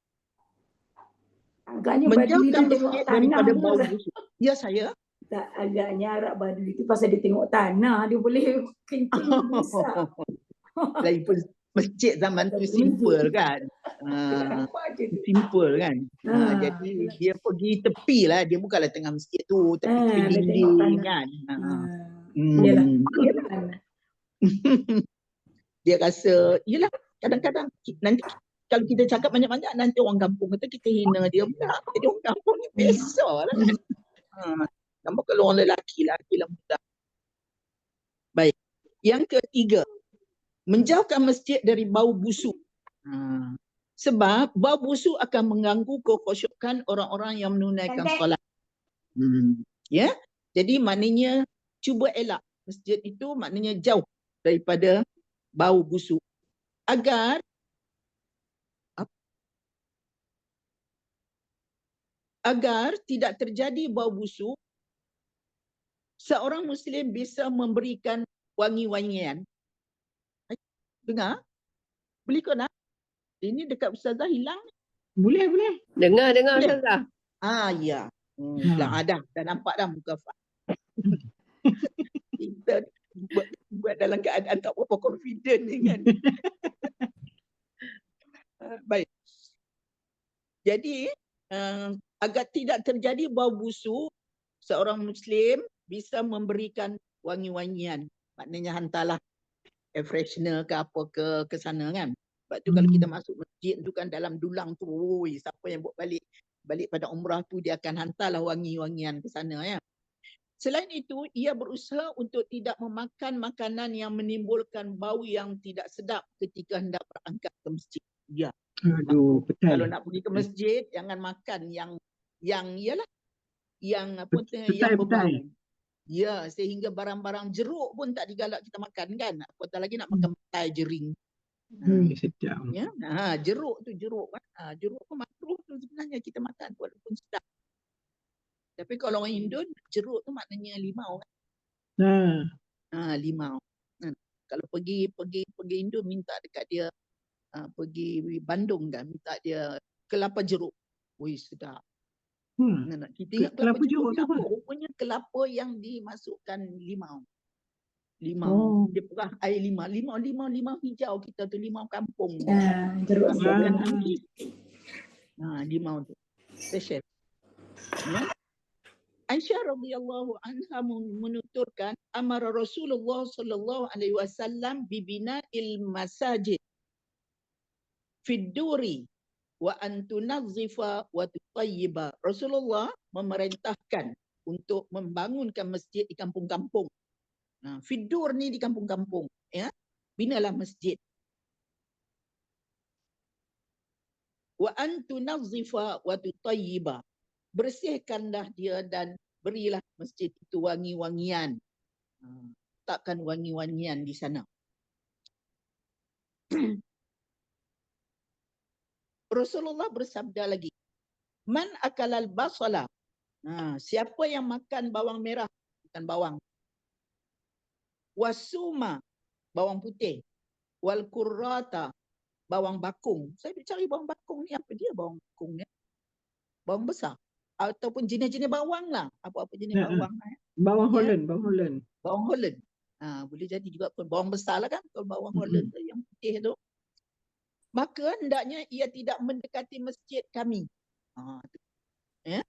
Agaknya Badu itu Menjauhkan tengok masjid tanah daripada tu. bau busuk. Ya saya. Tak, agaknya Arab Badu itu pasal dia tengok tanah, dia boleh kencing besar. Lagipun masjid zaman tu simple kan. Simple kan. Jadi dia pergi tepi lah, dia bukanlah tengah masjid tu, tepi dinding kan. Dia rasa, yelah kadang-kadang nanti kalau kita cakap banyak-banyak nanti orang kampung kata kita hina dia pula. Jadi orang kampung ni biasa lah kan. Nampak kalau orang lelaki lah mudah. Baik. Yang ketiga, menjauhkan masjid dari bau busuk. Sebab bau busuk akan mengganggu kekhusyukan orang-orang yang menunaikan solat. Ya. Jadi maknanya cuba elak masjid itu, maknanya jauh daripada bau busuk agar tidak terjadi bau busuk. Seorang Muslim bisa memberikan wangi-wangian. Dengar? Boleh kau nak? Ini dekat Ustazah hilang. Boleh. Dengar Boleh? Ustazah. Ya. Dah nampak dah muka Fah. Kita buat dalam keadaan tak berapa confident ni kan. Baik. Jadi agar tidak terjadi bau busuk, seorang Muslim bisa memberikan wangi-wangian. Maknanya hantarlah air freshener ke apa ke sana kan. Sebab tu kalau kita masuk masjid tu kan, dalam dulang tu, siapa yang buat balik pada umrah tu, dia akan hantarlah wangi-wangian ke sana ya. Selain itu, ia berusaha untuk tidak memakan makanan yang menimbulkan bau yang tidak sedap ketika hendak berangkat ke masjid. Ya. Aduh, betul. Kalau nak pergi ke masjid, jangan makan yang berbau. Ya, sehingga barang-barang jeruk pun tak digalak kita makan kan. Apatah lagi nak makan petai jering. Sedap. Ya, jeruk kan. Jeruk pun makruh tu sebenarnya kita makan walaupun sedap. Tapi kalau orang Indon, jeruk tu maknanya limau kan. Limau. Kalau pergi Indon, minta dekat dia, pergi Bandung kan, minta dia kelapa jeruk. Sedap. Kita ingat kelapa jeruk ni apa? Rupanya kelapa yang dimasukkan limau. Dia perah air limau hijau kita tu, limau kampung. Jeruk limau tu. Special. Ya. Aisyah radhiyallahu anha menuturkan, amara Rasulullah sallallahu alaihi wasallam bibina'il masajid fid duri wa an tunazzifa wa tutayyiba. Rasulullah memerintahkan untuk membangunkan masjid di kampung-kampung. Fidur ni di kampung-kampung, ya. Binalah masjid. Wa an tunazzifa wa tutayyiba. Bersihkanlah dia dan berilah masjid itu wangi-wangian. Takkan wangi-wangian di sana. Rasulullah bersabda lagi, man akalal basala Siapa yang makan bawang merah, bukan bawang. Wasuma, bawang putih. Wal kurrata, bawang bakung. Saya cari bawang bakung ni, apa dia bawang bakung ni? Bawang besar. Ataupun jenis-jenis bawang lah. Apa-apa jenis bawang. Bawang Ya. Holland, bawang Holland. Bawang Holland. Boleh jadi juga pun bawang besar lah kan. Kalau bawang Holland tu yang putih tu. Maka hendaknya ia tidak mendekati masjid kami. Ya.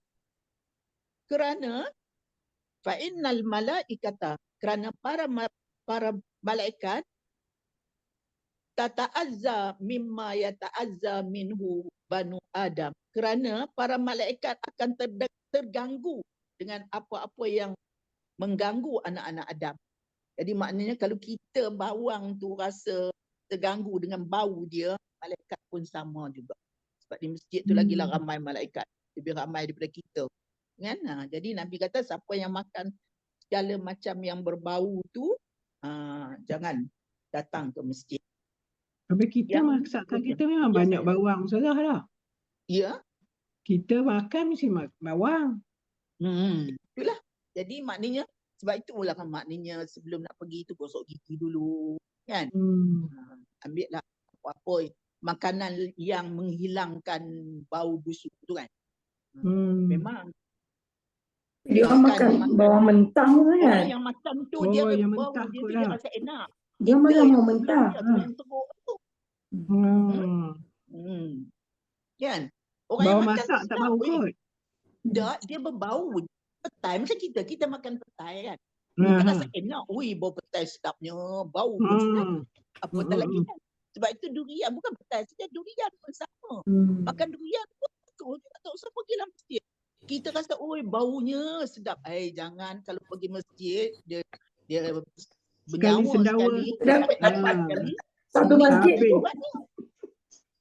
Kerana fa'innal malaikata, kerana para malaikat tata'azza mimma yata'azza minhu banu Adam. Kerana para malaikat akan terganggu dengan apa-apa yang mengganggu anak-anak Adam. Jadi maknanya kalau kita bawang tu rasa terganggu dengan bau dia, malaikat pun sama juga. Sebab di masjid tu lagilah ramai malaikat. Lebih ramai daripada kita. Kan? Jadi Nabi kata siapa yang makan segala macam yang berbau tu, jangan datang ke masjid. Habis kita masakan kita memang banyak bawang salah lah. Ya. Kita makan mesti bawang. Itulah. Jadi maknanya, sebab itulah kan maknanya sebelum nak pergi tu gosok gigi dulu. Kan? Ambil lah apa-apa makanan yang menghilangkan bau busuk tu kan. Memang. Dia orang makan bawang mentah kan? Orang yang makan tu dia yang bau mentah dia kot tu lah. dia rasa enak. Dia makan bawang mentah. Yang teruk tu. Kan? Orang Bawang yang makan masak tak bau kot. Tak, dia berbau. Petai macam kita makan petai kan. Kita rasa enak. Bau petai sedapnya. Bau pun sedap. Apatah lagi kan. Sebab itu durian, bukan petai saja, durian pun sama. Makan durian pun tak usah pergi dalam masjid. Kita rasa, baunya sedap. Jangan kalau pergi masjid, dia bernyawa sekali, tarik nafas sekali. Satu masjid.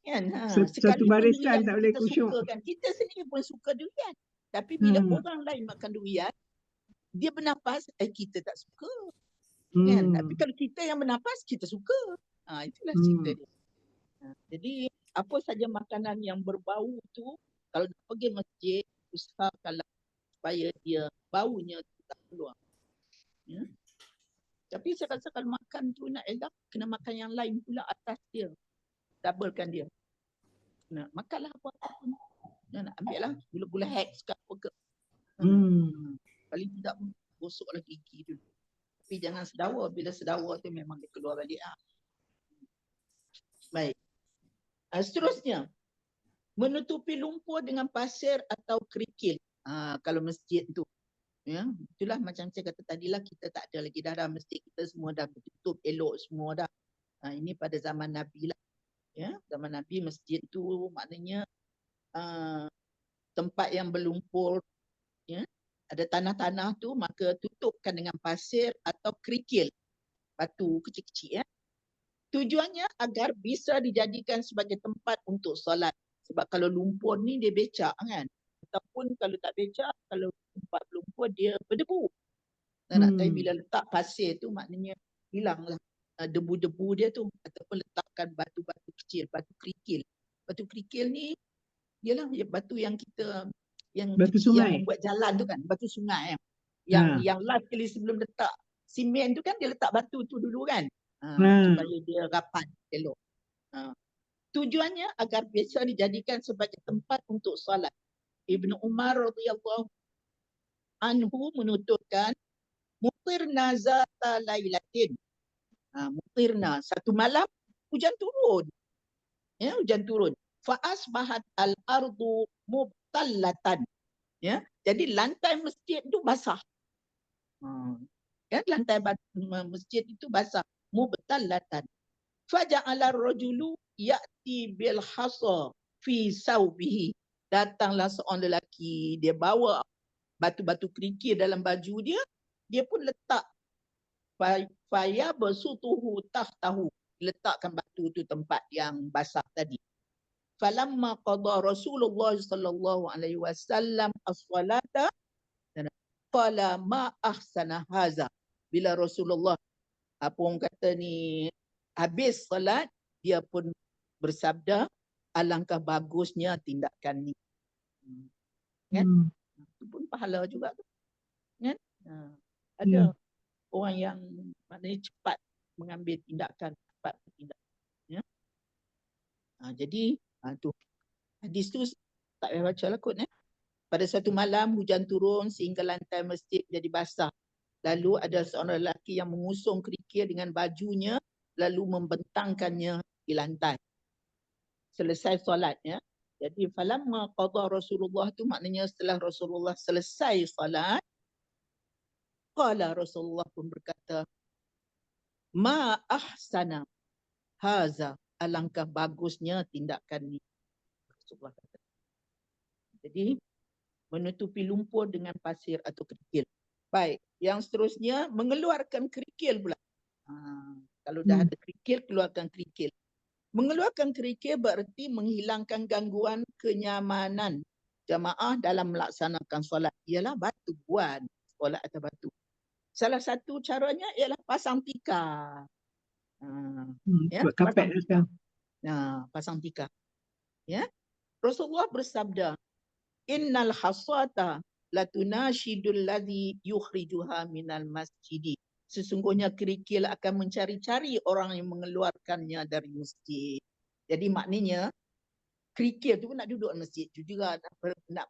Kan? Satu barisan tak boleh khusyuk. Kan? Kita sendiri pun suka durian. Tapi bila orang lain makan durian, dia bernafas, kita tak suka. Kan? Tapi kalau kita yang bernafas, kita suka. Itulah cerita dia. Jadi apa saja makanan yang berbau tu, kalau nak pergi masjid, usahakanlah supaya dia baunya tak keluar. Tapi saya rasa kalau makan tu nak elak, kena makan yang lain pula atas dia. Doublekan dia. Makanlah apa-apa pun. Nak ambil lah gula-gula hex ke apa ke. Paling tidak gosoklah gigi dulu. Tapi jangan sedawa. Bila sedawa tu memang dia keluar balik. Baik. Seterusnya, menutupi lumpur dengan pasir atau kerikil. Kalau masjid tu. Ya, itulah macam saya kata tadilah, kita tak ada lagi dah masjid kita semua dah tutup elok semua dah. Ini pada zaman Nabi lah. Ya, zaman Nabi masjid tu maknanya tempat yang berlumpur, ya, ada tanah-tanah tu, maka tutupkan dengan pasir atau kerikil, batu kecil-kecil. Ya. Tujuannya agar bisa dijadikan sebagai tempat untuk solat. Sebab kalau lumpur ni dia becak kan. Ataupun kalau tak becak, kalau tempat lumpur dia berdebu. Tapi bila letak pasir tu maknanya hilanglah debu-debu dia tu. Ataupun letakkan batu-batu kecil, batu kerikil. Batu kerikil ni ialah batu yang kita yang batu sungai yang buat jalan tu kan, batu sungai yang last kali sebelum letak simen tu kan dia letak batu tu dulu kan. Supaya dia rapat elok. Tujuannya agar biasa dijadikan sebagai tempat untuk solat. Ibnu Umar radhiyallahu anhu menuturkan mutirna zata lailatin. Mutirna, satu malam hujan turun. Ya, hujan turun. Fa asbahat al-ardu mubtallatan. Ya, jadi lantai masjid itu basah. Ya, lantai masjid itu basah, mubtallatan. Faja'ala ar-rajulu ya'ti bil hasa fi saubihi. Datanglah seorang lelaki, dia bawa batu-batu kerikil dalam baju dia, dia pun letak faya basutuhu tahtahu, letakkan batu tu tempat yang basah tadi. Falamma qada Rasulullah sallallahu alaihi wasallam as-salata qala ma ahsana haza. Bila Rasulullah orang kata ni habis salat, dia pun bersabda, alangkah bagusnya tindakan ni. Kan? Itu pun pahala juga tu. Kan? Ada orang yang maknanya cepat mengambil tindakan, cepat bertindak. Ya. Jadi tu hadis tu tak payah baca lah kot. Pada satu malam hujan turun sehingga lantai masjid jadi basah. Lalu ada seorang lelaki yang mengusung kerikil dengan bajunya lalu membentangkannya di lantai. Selesai solat ya. Jadi falamma qada Rasulullah tu maknanya setelah Rasulullah selesai solat, qala Rasulullah pun berkata, ma ahsana haza, alangkah bagusnya tindakan ni. Rasulullah kata. Jadi menutupi lumpur dengan pasir atau kerikil. Baik, yang seterusnya mengeluarkan kerikil pula. Kalau dah ada kerikil, keluarkan kerikil. Mengeluarkan kerikil berarti menghilangkan gangguan kenyamanan jamaah dalam melaksanakan solat. Ialah batu buat solat atas batu. Salah satu caranya ialah pasang tikar. Buat kapet kan. Pasang tikar. Ya. Rasulullah bersabda, innal hasata latunashidul ladzi yukhrijuha minal masjidi. Sesungguhnya kerikil akan mencari-cari orang yang mengeluarkannya dari masjid. Jadi maknanya kerikil tu nak duduk di masjid juga nak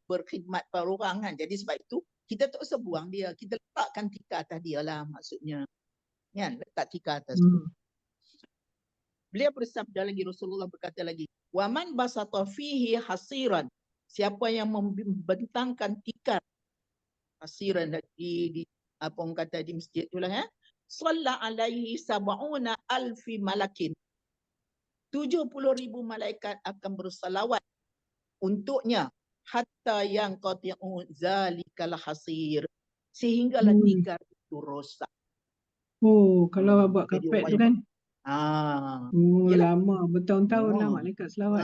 berkhidmat pada orang kan. Jadi sebab itu kita tak usah buang dia. Kita letakkan tikar atas dia lah maksudnya. Kan? Letak tikar atas tu. Beliau bersabda lagi, Rasulullah berkata lagi, waman basata fihi hasiran. Siapa yang membentangkan tikar hasiran di apa orang kata di masjid tu lah salla alaihi sab'una alfi malakin. 70,000 malaikat akan bersalawat untuknya hatta yang qati'u zalikal hasir, sehinggalah tikar itu rosak. Kalau buat kapet tu kan. Lama bertahun-tahun lah malaikat selawat.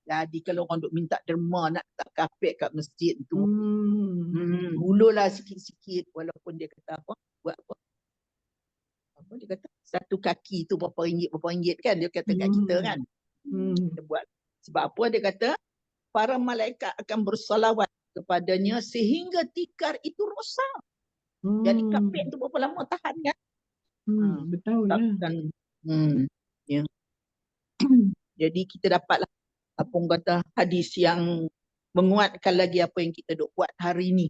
Jadi kalau orang duk minta derma nak letak kapet kat masjid tu, hulurlah sikit-sikit walaupun dia kata apa? Buat apa? Apa dia kata? Satu kaki tu berapa ringgit kan dia kata kat kita kan. Kita buat. Sebab apa dia kata? Para malaikat akan bersalawat kepadanya sehingga tikar itu rosak. Jadi kapet tu berapa lama tahan kan? Bertahun lah. Ya. Jadi kita dapatlah apa orang kata hadis yang menguatkan lagi apa yang kita duk buat hari ni.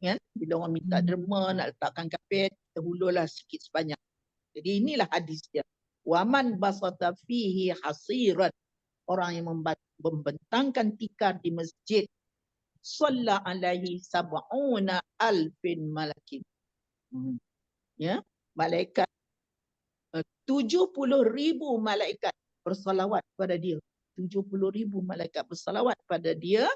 Kan? Bila orang minta derma nak letakkan kapet, kita hulurlah sikit sebanyak. Jadi inilah hadis dia. Waman basata fihi hasiran. Orang yang membentangkan tikar di masjid, shalla alaihi sab'una alfin malakin. Ya, malaikat 70,000 malaikat bersalawat pada dia. 70,000 malaikat bersalawat pada dia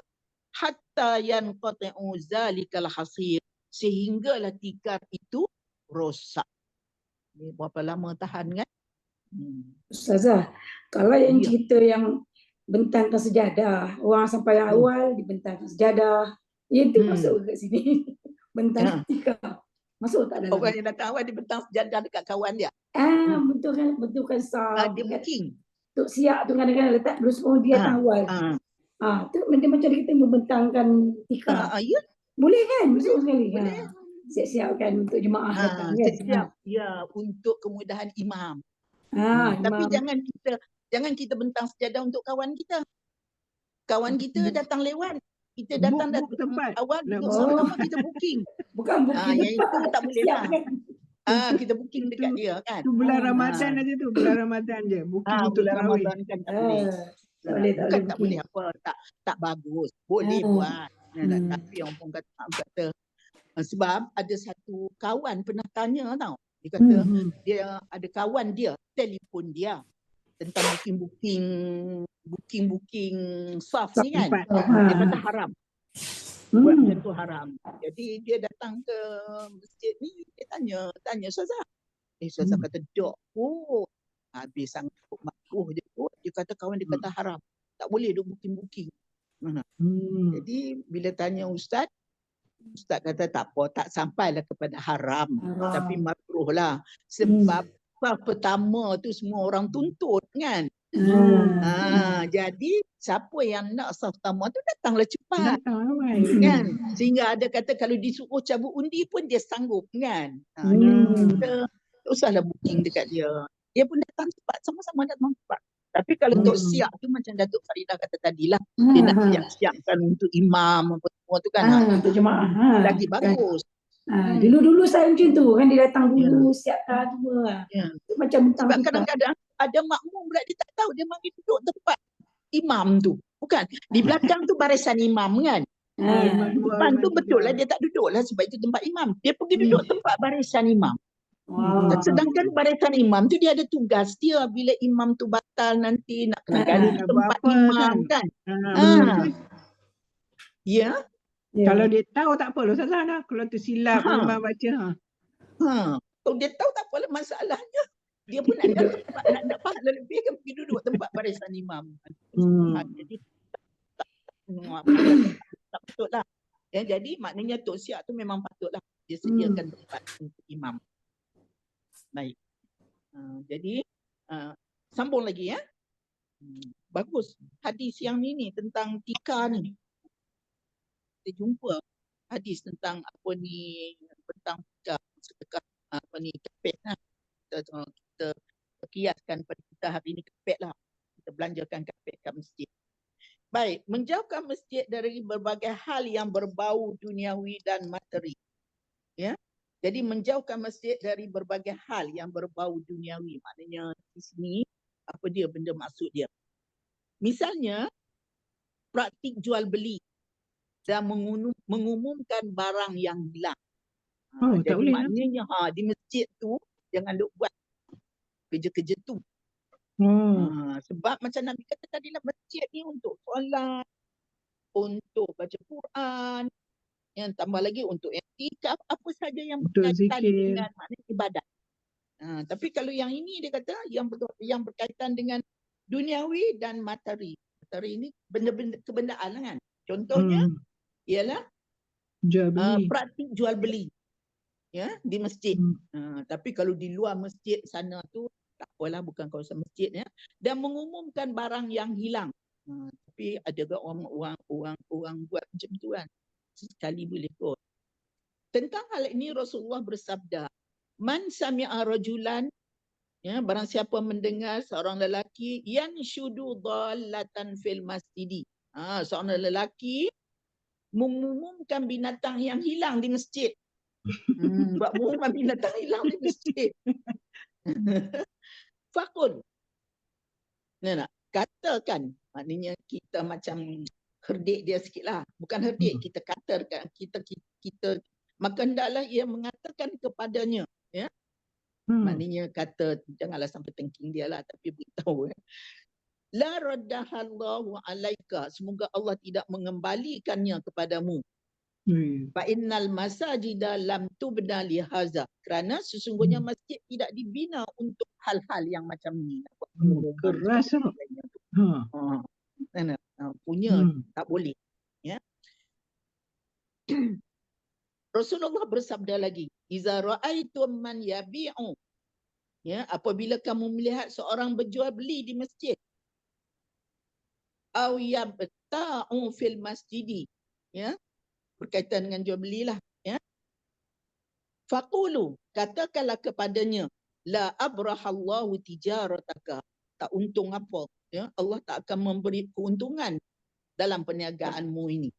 hatta yanqati'u zalikal hasir, sehinggalah tikar itu rosak. Ini berapa lama tahan kan? Ustazah, kalau yang cerita yang bentangkan sejadah, orang sampai awal dibentangkan sejadah, itu masuk ke sini. Bentang tikar. Masuk tak dalam? Orang yang datang awal dibentang sejadah dekat kawan dia. Betulkan sah. Dia booking. Tok siap tu kadang-kadang letak dulu semua dia awal. Tu macam kita membentangkan tikar. Ya. Boleh kan? Masuk sekali. Boleh. Siap-siapkan untuk jemaah datang kan. Siap. Ya, untuk kemudahan imam. Tapi imam. jangan kita bentang sejadah untuk kawan kita. Kawan kita datang lewat. Kita datang tempat awal duduk sama-sama kita booking. Bukan booking. Yang itu tak boleh lah. Kita booking dekat dia kan. Tu bulan Ramadan aja tu. Bulan Ramadan je. Booking untuk bulan tarawih. Ramadan kan tak boleh. Bukan tak boleh apa. Tak bagus. Boleh buat. Tapi orang pun kata sebab ada satu kawan pernah tanya tau. Dia kata dia ada kawan dia telefon dia tentang booking saf ni kan. Dia kata haram. Buat macam tu haram. Jadi dia datang ke masjid ni, dia tanya Ustazah. Ustazah kata dok. Habis sanggup makruh je kot. Dia kata kawan dia kata haram. Tak boleh duk booking. Jadi bila tanya Ustaz kata tak apa, tak sampailah kepada haram. Tapi makruh lah. Sebab pertama tu semua orang tuntut kan. Jadi siapa yang nak saf pertama tu datanglah cepat. Datang ramai. Kan? Sehingga ada kata kalau disuruh cabut undi pun dia sanggup kan. Kita tak usahlah booking dekat dia. Dia pun datang cepat, sama-sama datang cepat. Tapi kalau Tok Siap tu macam Datuk Faridah kata tadi lah, dia nak siap-siapkan untuk imam apa semua tu kan. Untuk jemaah. Lagi bagus. Dulu-dulu saya macam tu kan, dia datang dulu siapkan semua. Macam sebab kadang-kadang ada makmum pula dia tak tahu dia mari duduk tempat imam tu. Bukan, di belakang tu barisan imam kan. Depan tu betul lah dia tak duduk lah sebab itu tempat imam. Dia pergi duduk tempat barisan imam. Sedangkan barisan imam tu dia ada tugas dia bila imam tu batal nanti nak kena ganti tempat imam kan. Ya. Kalau dia tahu tak apa, Ustazah dah. Kalau tersilap imam baca. Kalau dia tahu tak apalah, masalahnya dia pun nak pahala lebih kan pergi duduk tempat barisan imam. Jadi tak betul lah. Ya, jadi maknanya Tok Siap tu memang patutlah dia sediakan tempat untuk imam. Baik. Jadi sambung lagi ya. Bagus. Hadis yang ni tentang tika ni. Kita jumpa hadis tentang apa ni, tentang tika, sedekah apa ni, kepek lah. Kita kiaskan pada kita hari ni kepek lah. Kita belanjakan kepek kat masjid. Baik, menjauhkan masjid dari berbagai hal yang berbau duniawi dan materi. Ya. Jadi menjauhkan masjid dari berbagai hal yang berbau duniawi. Maknanya di sini apa dia benda maksud dia. Misalnya praktik jual beli dan mengumumkan barang yang hilang. Tak jadi boleh maknanya di masjid tu jangan duk buat kerja-kerja tu. Sebab macam Nabi kata tadi lah, masjid ni untuk solat, untuk baca Quran, yang tambah lagi untuk i'tikaf, apa saja yang berkaitan dengan makna ibadat. Tapi kalau yang ini dia kata yang berkaitan dengan duniawi dan materi. Materi ini benda-benda kebendaan lah kan. Contohnya ialah praktik jual beli ya di masjid. Tapi kalau di luar masjid sana tu tak apalah, bukan kawasan masjid ya. Dan mengumumkan barang yang hilang. Tapi ada ke orang buat macam tu kan. Sekali boleh kot. Tentang hal ini Rasulullah bersabda, man sami'a rajulan, ya, barang siapa mendengar seorang lelaki yang syudu dhallatan fil masjidi. Seorang lelaki mengumumkan binatang yang hilang di masjid. Buat mengumumkan binatang hilang di masjid. Fakun. Katakan, maknanya kita macam herdik dia sikit lah. Bukan herdik, kita katakan, kita maka hendaklah ia mengatakan kepadanya, ya. Maknanya kata, janganlah sampai tengking dia lah, tapi beritahu. La raddahallahu alaika, semoga Allah tidak mengembalikannya kepadamu. Fa innal masajida lam tubna li hadza, kerana sesungguhnya masjid tidak dibina untuk hal-hal yang macam ni. Keras. Punya tak boleh. Ya. Rasulullah bersabda lagi, iza ra'aitum man yabi'u, ya, apabila kamu melihat seorang berjual beli di masjid, aw yabta'u fil masjidi, ya, berkaitan dengan jual belilah, ya. Faqulu, katakanlah kepadanya, la abrahallahu tijarataka, tak untung apa, ya, Allah tak akan memberi keuntungan dalam perniagaanmu ini.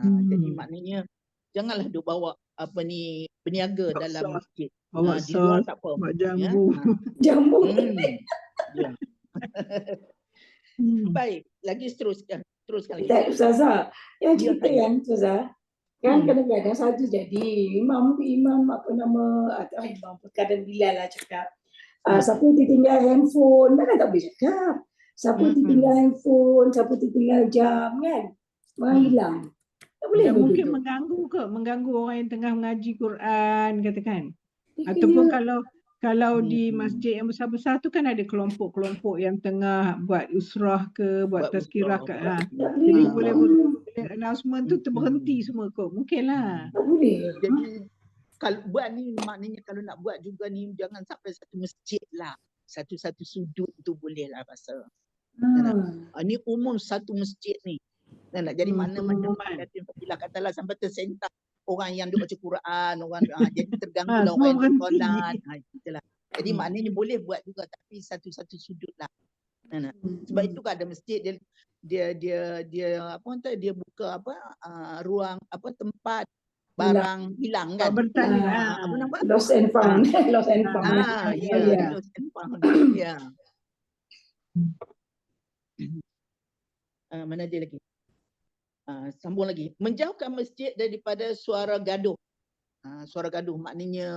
Jadi maknanya janganlah duk bawa apa ni berniaga dalam masjid. Di luar tak apa. Buat jambu. Ya? Jambu. Ya. Baik, lagi teruskan lagi. Tak, Ustazah. Yang cerita yang Ustazah, kan kadang-kadang satu jadi imam apa nama, atau imam kadang Bilal lah cakap. Siapa tertinggal handphone, kan tak boleh cakap. Siapa tertinggal handphone, siapa tertinggal jam kan, hilang. Tak boleh. Mungkin mengganggu orang yang tengah mengaji Quran katakan. Ataupun kalau di masjid yang besar-besar tu kan ada kelompok-kelompok yang tengah buat usrah ke, buat tazkirah ke. Jadi boleh announcement tu terberhenti semua kot. Mungkinlah. Tak boleh. Jadi kalau buat ni maknanya kalau nak buat juga ni jangan sampai satu masjid lah. satu-satu sudut tu boleh lah rasa. Ah. Ni umum satu masjid ni. Jadi mana-mana pengumuman. bila katalah sampai tersentak orang yang duk baca Quran, orang jadi terganggu lah Semua orang yang duk berhenti. solat. Itulah. Jadi maknanya boleh buat juga tapi satu-satu sudut lah. Sebab itu kan ada masjid dia apa kata dia buka apa ruang apa tempat barang hilang kan. Bertanya. Apa nama? Lost and found. Lost and found. Ya, lost and found. Ya. Mana dia lagi? Sambung lagi. Menjauhkan masjid daripada suara gaduh. Suara gaduh maknanya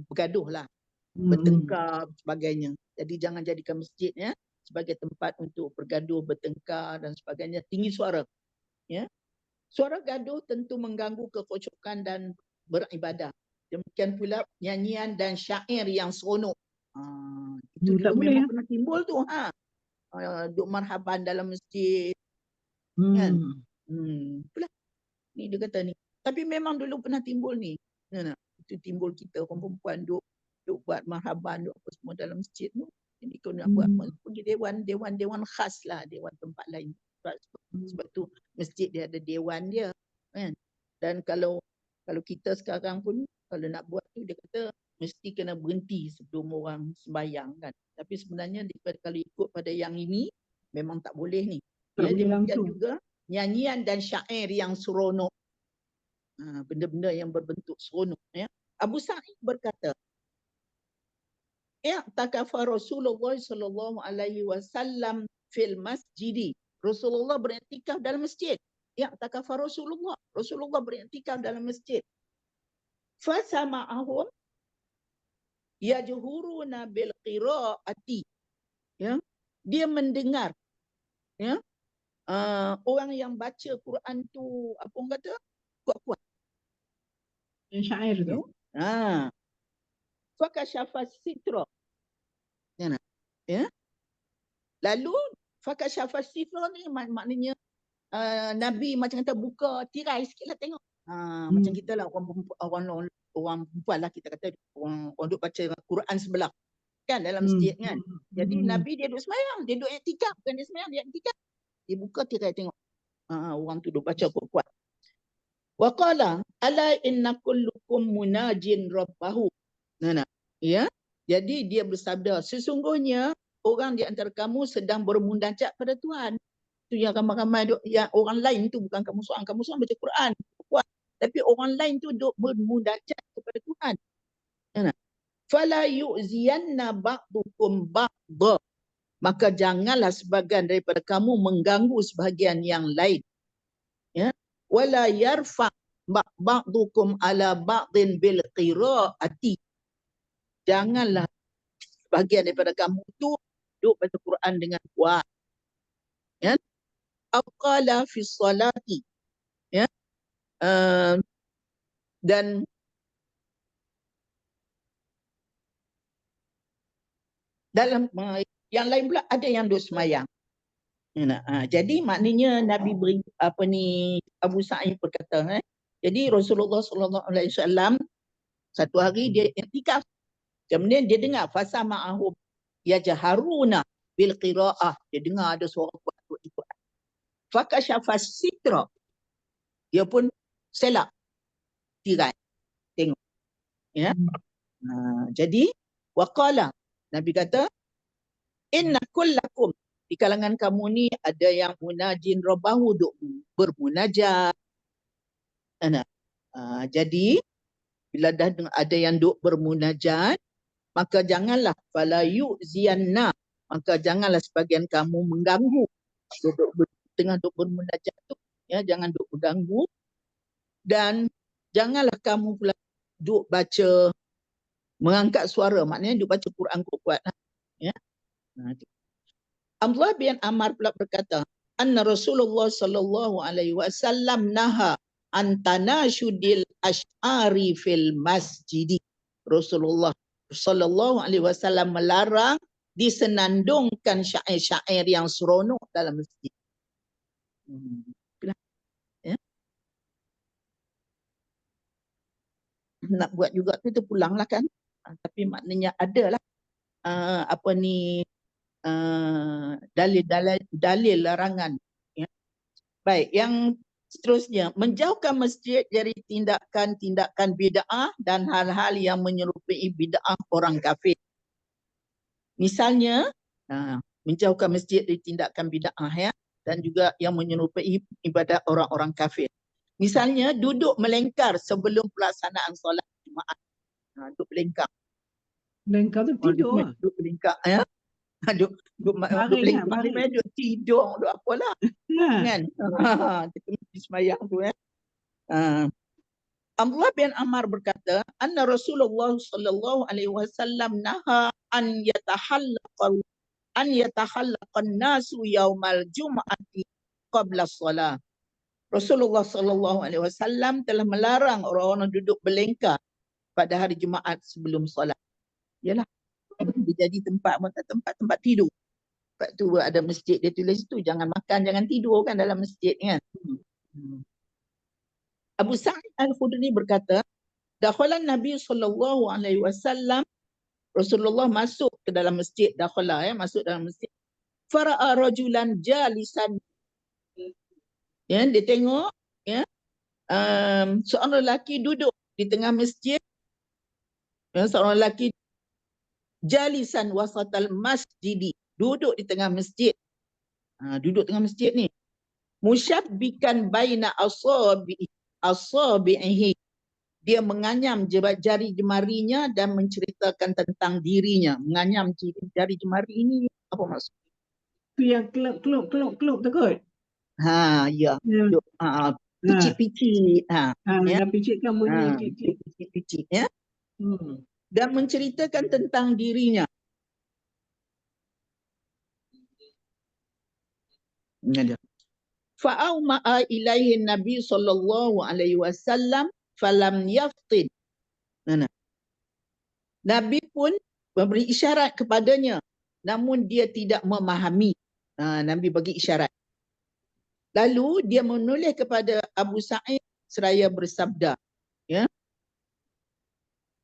bergaduh lah. Bertengkar sebagainya. Jadi jangan jadikan masjid ya sebagai tempat untuk bergaduh, bertengkar dan sebagainya. Tinggi suara. Ya. Suara gaduh tentu mengganggu kekhusyukan dan beribadah. Demikian pula nyanyian dan syair yang seronok. Itu Tak dulu boleh, memang pernah timbul tu. Duk marhaban dalam masjid. Kan? Itulah. Ni dia kata ni. Tapi memang dulu pernah timbul ni. Itu timbul kita orang perempuan duk buat marhaban, duk apa semua dalam masjid tu. Jadi kalau nak buat pergi dewan khas lah, dewan tempat lain. Sebab tu masjid dia ada dewan dia. Kan? Dan kalau kita sekarang pun kalau nak buat tu dia kata mesti kena berhenti sebelum orang sembahyang kan. Tapi sebenarnya kalau ikut pada yang ini memang tak boleh ni. Tak boleh Demikian langsung. juga nyanyian dan syair yang seronok. Benda-benda yang berbentuk seronok. Ya. Abu Sa'id berkata, i'takafa Rasulullah sallallahu alaihi wasallam fil masjidi. Rasulullah beriktikaf dalam masjid. I'takafa Rasulullah beriktikaf dalam masjid. Fasama'ahum yajhuruna bil qiraati. Ya. Dia mendengar ya. Orang yang baca Quran tu apa orang kata? Kuat-kuat. Yang syair tu. Fakashafa sitra. Ya. Lalu fakashafa sitra ni maknanya Nabi macam kata buka tirai sikitlah tengok. Macam kita lah orang perempuan lah kita kata orang duk baca Quran sebelah kan dalam masjid kan. Jadi Nabi dia duk sembahyang, dia duk iktikaf, bukan dia sembahyang, dia iktikaf. Dia buka tirai tengok. Orang tu duk baca kuat-kuat. Wa qala ala inna kullukum munajin rabbahu. Ya. Jadi dia bersabda, sesungguhnya orang di antara kamu sedang bermunajat pada Tuhan. Itu yang ramai-ramai yang orang lain tu bukan kamu seorang baca Quran kuat, tapi orang lain tu duk bermunajat kepada Tuhan. Fala yu'ziyanna ba'dukum ba'dha. Maka janganlah sebagian daripada kamu mengganggu sebahagian yang lain. Ya. Wala yarfa ba'dukum ala ba'din bil qiraati. Janganlah sebahagian daripada kamu tu duk baca Quran dengan kuat. Ya. Aqala fi salati. Ya. Dan dalam yang lain pula ada yang duk semayang. Jadi maknanya Nabi beri Abu Sa'id berkata jadi Rasulullah sallallahu alaihi wasallam satu hari dia iktikaf. Kemudian dia dengar fasa ma'ahum yajharuna bil qiraah. Dia dengar ada suara kuat ikut. Fakashafa sitra. Dia pun selak tirai. Tengok. Ya. Jadi waqala Nabi kata inna kullakum di kalangan kamu ni ada yang munajin rabbahu duk bermunajat. Jadi bila dah ada yang duk bermunajat maka janganlah fala yu'ziyanna, maka janganlah sebagian kamu mengganggu tengah duk bermunajat tu ya, jangan duk mengganggu dan janganlah kamu pula duk baca mengangkat suara, maknanya duk baca Quran kuat-kuat ya. Abdullah bin Ammar pula berkata anna Rasulullah sallallahu alaihi wasallam naha an tanashudil asy'ari fil masjid. Rasulullah sallallahu alaihi wasallam melarang disenandungkan syair-syair yang seronok dalam masjid. Ya. Nak buat juga tu pulanglah kan. Tapi maknanya adalah apa ni dalil larangan. Ya. Baik, yang seterusnya, menjauhkan masjid dari tindakan-tindakan bid'ah dan hal-hal yang menyerupai bid'ah orang kafir. Misalnya, menjauhkan masjid dari tindakan bid'ah ya, dan juga yang menyerupai ibadat orang-orang kafir. Misalnya, duduk melengkar sebelum pelaksanaan solat Jumaat. Duduk melengkar. Melengkar tu tidur lah. Duduk melengkar ya. Duduk Baring lah, melengkar ni baring. duduk tidur, duduk apalah. Ha. Kan? Kita mesti sembahyang tu ya. Abdullah bin Amr berkata, anna Rasulullah sallallahu alaihi wasallam naha an yatahallaqan nasu yaumal jum'ati qabla shalah. Rasulullah sallallahu alaihi wasallam telah melarang orang-orang duduk berlengkar pada hari Jumaat sebelum solat. Yalah, dia jadi tempat tidur. Sebab tu ada masjid dia tulis tu, jangan makan, jangan tidur kan dalam masjid kan. Abu Sa'id Al-Khudri berkata, dakhalan Nabi sallallahu alaihi wasallam, Rasulullah masuk ke dalam masjid, masuk dalam masjid. Fara'a rajulan jalisan. Ya, dia tengok ya, seorang lelaki duduk di tengah masjid. Ya, seorang lelaki jalisan wasatal masjidi, duduk di tengah masjid. Duduk tengah masjid ni. Musyabbikan baina asabihi. Dia menganyam jari jemarinya dan menceritakan tentang dirinya. Menganyam jari jemari ini apa maksud? Tu yang keluk tu kot. Ya. Ya. Picit-picit. Ya. Dah picitkan bunyi klik-klik. Picit-picit ya. Dan menceritakan tentang dirinya. Ini dia. Fa'auma'a ilaihi Nabi sallallahu alaihi wasallam falam yaftin. Nabi pun memberi isyarat kepadanya, namun dia tidak memahami. Nabi bagi isyarat. Lalu dia menulis kepada Abu Sa'id seraya bersabda, ya.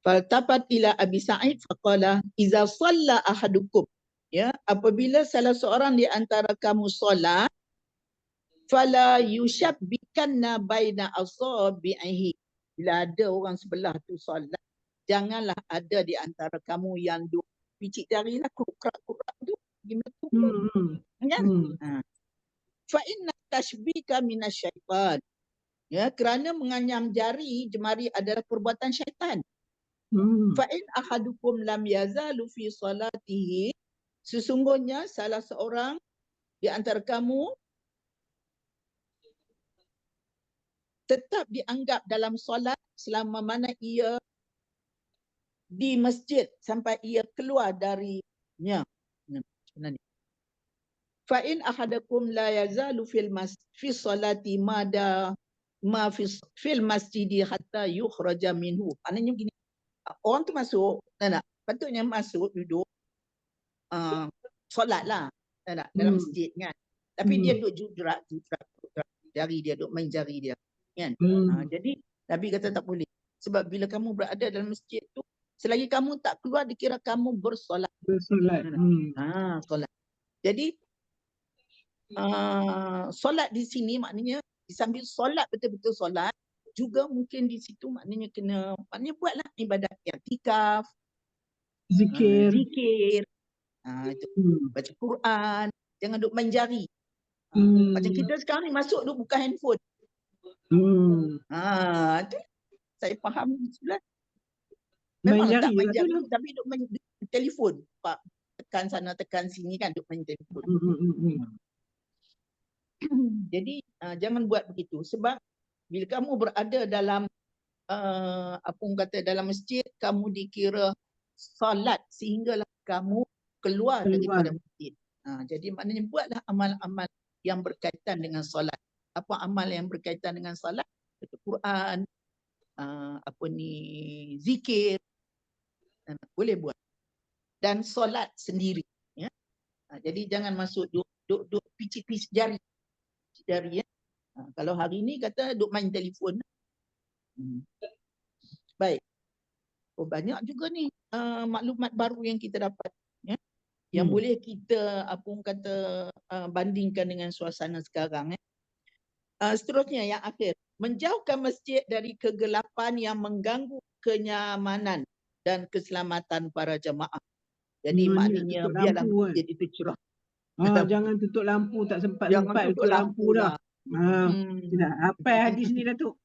Faltafat ila Abi Sa'id faqala iza shalla ahadukum, ya, apabila salah seorang di antara kamu solat, fala yushabbikanna baina asabihi. Bila ada orang sebelah tu solat, janganlah ada di antara kamu yang duk picit jari lah, kurak tu gimana tu kan. Fa inna tashbika minasyaitan. Ya, kerana menganyam jari jemari adalah perbuatan syaitan. Fa in ahadukum lam yazalu fi salatihi, sesungguhnya salah seorang di antara kamu tetap dianggap dalam solat selama mana ia di masjid sampai ia keluar darinya. Fa in ahadakum la yazalu fi salati ma fil masjidi hatta yukhraja minhu. Maknanya gini, orang tu masuk, patutnya masuk duduk solatlah dalam masjid kan. Tapi dia duduk judrak jari dia, duduk main jari dia kan. Jadi Nabi kata tak boleh. Sebab bila kamu berada dalam masjid tu, selagi kamu tak keluar dikira kamu bersolat. Solat. Jadi solat di sini maknanya sambil solat betul-betul solat, juga mungkin di situ maknanya buatlah ibadat i'tikaf, Zikir. Itu baca Quran, jangan duk main jari. Macam kita sekarang ni masuk duk buka handphone. Itu saya faham sebelah. Memang tak main jari tapi duk main telefon. Pak tekan sana tekan sini kan, duk main telefon. Jadi jangan buat begitu, sebab bila kamu berada dalam dalam masjid, kamu dikira salat sehinggalah kamu keluar daripada masjid. Jadi maknanya buatlah amal-amal yang berkaitan dengan solat. Apa amal yang berkaitan dengan solat? Baca Quran, zikir, boleh buat. Dan solat sendiri. Ya. Jadi jangan masuk duk picit-picit jari ya. Kalau hari ni kata duk main telefon. Baik. Banyak juga ni maklumat baru yang kita dapat. yang boleh kita apa orang kata bandingkan dengan suasana sekarang. Seterusnya yang akhir, menjauhkan masjid dari kegelapan yang mengganggu kenyamanan dan keselamatan para jemaah. Jadi Ni nak maknanya tutup biarlah lampu kan. masjid itu cerah. Jangan tutup lampu, tak Jangan sempat-sempat tutup tutup lampu dah. lah. Dah apa hadis ni Datuk?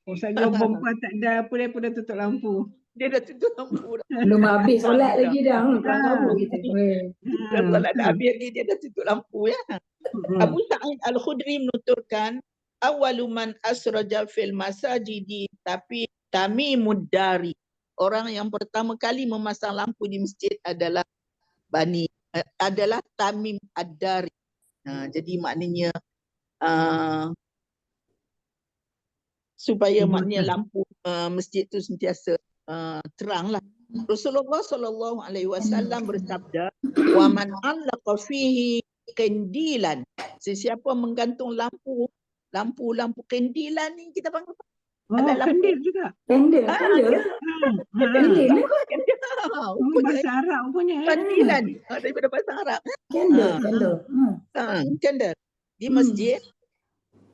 Pasal dia perempuan tak ada apa dia pun dah tutup lampu. Dia dah tutup lampu dah. Belum habis solat Dah. lagi dah. Kelang kabut kita. Weh. Dah solat dah habis lagi dia dah tutup lampu ya. Abu Sa'id Al-Khudri menuturkan awaluman asraja fil masajidi tapi Tamimud Dari. Orang yang pertama kali memasang lampu di masjid adalah Tamim Ad-Dari. Jadi maknanya supaya maknanya lampu masjid tu sentiasa teranglah. Rasulullah sallallahu alaihi wasallam bersabda, "Wa man 'allaqa fihi kendilan." Sesiapa menggantung lampu kendilan ni kita panggil apa? Kendil juga. Pendek. Pendek. Bahasa Arab punya. Kendilan daripada bahasa Arab. Candle. Candle di masjid.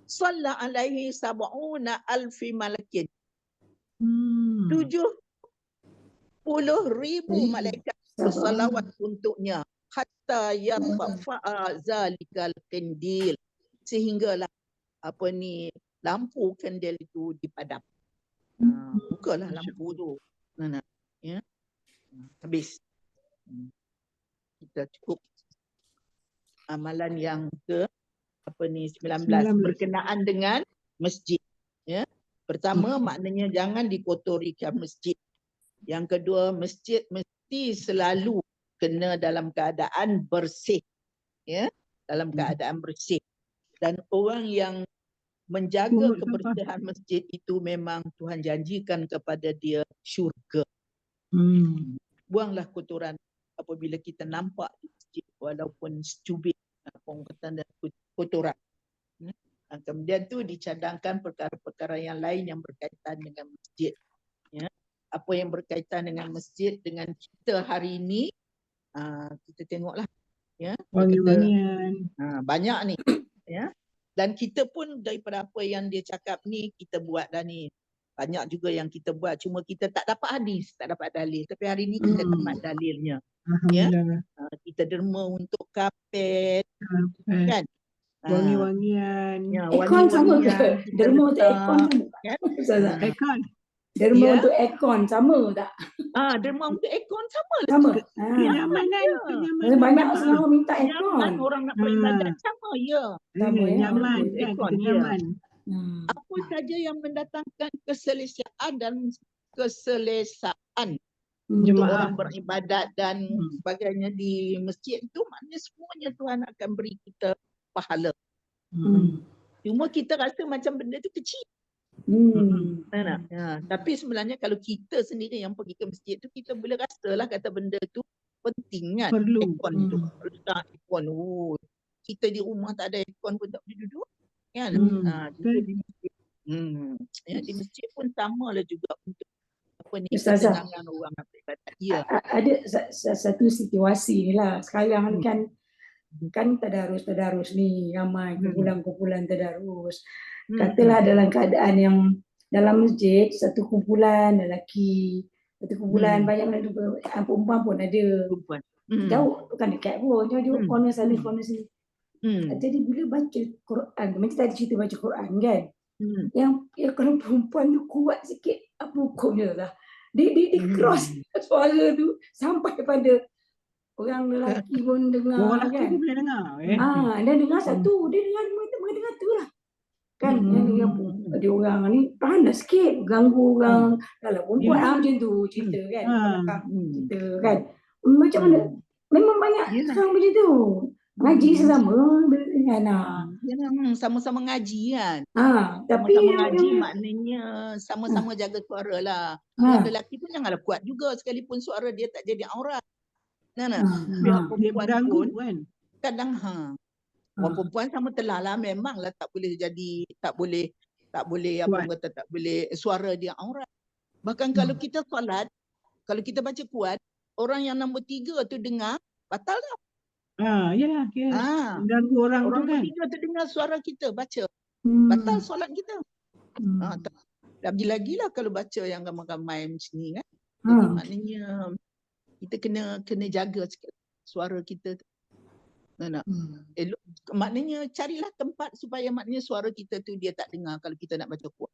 Salla alaihi sab'una alfi malakin. 70,000 malaikat bersalawat untuknya hatta yarfa'a zalikal qindil, sehinggalah lampu kandil itu dipadam. Bukalah lampu tu. Ya. Habis. Kita cukup amalan yang ke 19 berkenaan dengan masjid. Ya. Pertama maknanya jangan dikotorikan masjid. Yang kedua, masjid mesti selalu kena dalam keadaan bersih. Ya, dalam keadaan bersih. Dan orang yang menjaga kebersihan masjid itu memang Tuhan janjikan kepada dia syurga. Buanglah kotoran apabila kita nampak di masjid walaupun secubit kotoran. Kemudian tu dicadangkan perkara-perkara yang lain yang berkaitan dengan masjid. Ya. Apa yang berkaitan dengan masjid dengan kita hari ini, kita tengoklah. Ya. Wangi-wangian. Banyak ni. Ya. Dan kita pun daripada apa yang dia cakap ni, kita buat dah ni. Banyak juga yang kita buat. Cuma kita tak dapat hadis, tak dapat dalil. Tapi hari ni kita dapat dalilnya. Ya. Kita derma untuk kapet. Kan? Wangi-wangian. Ya, Aircon sama ke? Derma untuk aircon sama. Aircon. Derma untuk aircon sama tak? Derma untuk aircon sama lah. Sama. Kenyamanan. Banyak orang minta aircon. Nyaman orang nak beribadat sama ya. Nyaman kan, Aircon, kita nyaman. Apa saja yang mendatangkan keselesaan dan keselesaan untuk orang beribadat dan sebagainya di masjid itu, maknanya semuanya Tuhan akan beri kita pahala. Cuma kita rasa macam benda tu kecil. Tapi sebenarnya kalau kita sendiri yang pergi ke masjid tu, kita boleh rasalah kata benda tu penting kan. Perlu. Aircon tu. Letak aircon. Kita di rumah tak ada aircon pun tak boleh duduk. Kan? Di masjid. Di masjid pun sama lah juga untuk kesenangan orang nak beribadat. Ya. Ada satu situasi ni lah. Sekarang kan tadarus ni, ramai kumpulan tadarus. Katalah dalam keadaan yang dalam masjid, satu kumpulan lelaki, satu kumpulan banyak perempuan pun ada. Jauh, bukan dekat pun, jauh corner sana, corner sini. Jadi bila baca Quran, macam tadi cerita baca Quran kan, yang kalau perempuan tu kuat sikit, apa hukumnya lah. Dia cross suara tu sampai pada orang lelaki pun dengar. Orang lelaki kan? pun boleh dengar. Dan dengar satu, dia dengar tu lah. Kan dia orang ni panas sikit, ganggu orang. Kalau perempuan macam tu cerita kan. Cerita kan. Macam mana? Memang banyak sekarang macam tu. Ngaji sesama dengan sama-sama ngaji kan. Tapi sama-sama ngaji maknanya sama-sama jaga suara lah. Yang lelaki pun janganlah kuat juga sekalipun suara dia tak jadi aurat. Dia berganggu kan. Kadang orang perempuan sama telah lah, memanglah tak boleh jadi, tak boleh tak boleh suara dia aurat. Bahkan kalau kita solat, kalau kita baca kuat, orang yang nombor 3 tu dengar, batal tak? Yalah, kira ganggu orang tu Orang kan. bertiga terdengar suara kita baca, batal solat kita. Lagi-lagilah kalau baca yang ramai-ramai macam ni kan. Jadi maknanya kita kena jaga sikit suara kita tu. Elok, maknanya carilah tempat supaya maknanya suara kita tu dia tak dengar kalau kita nak baca kuat.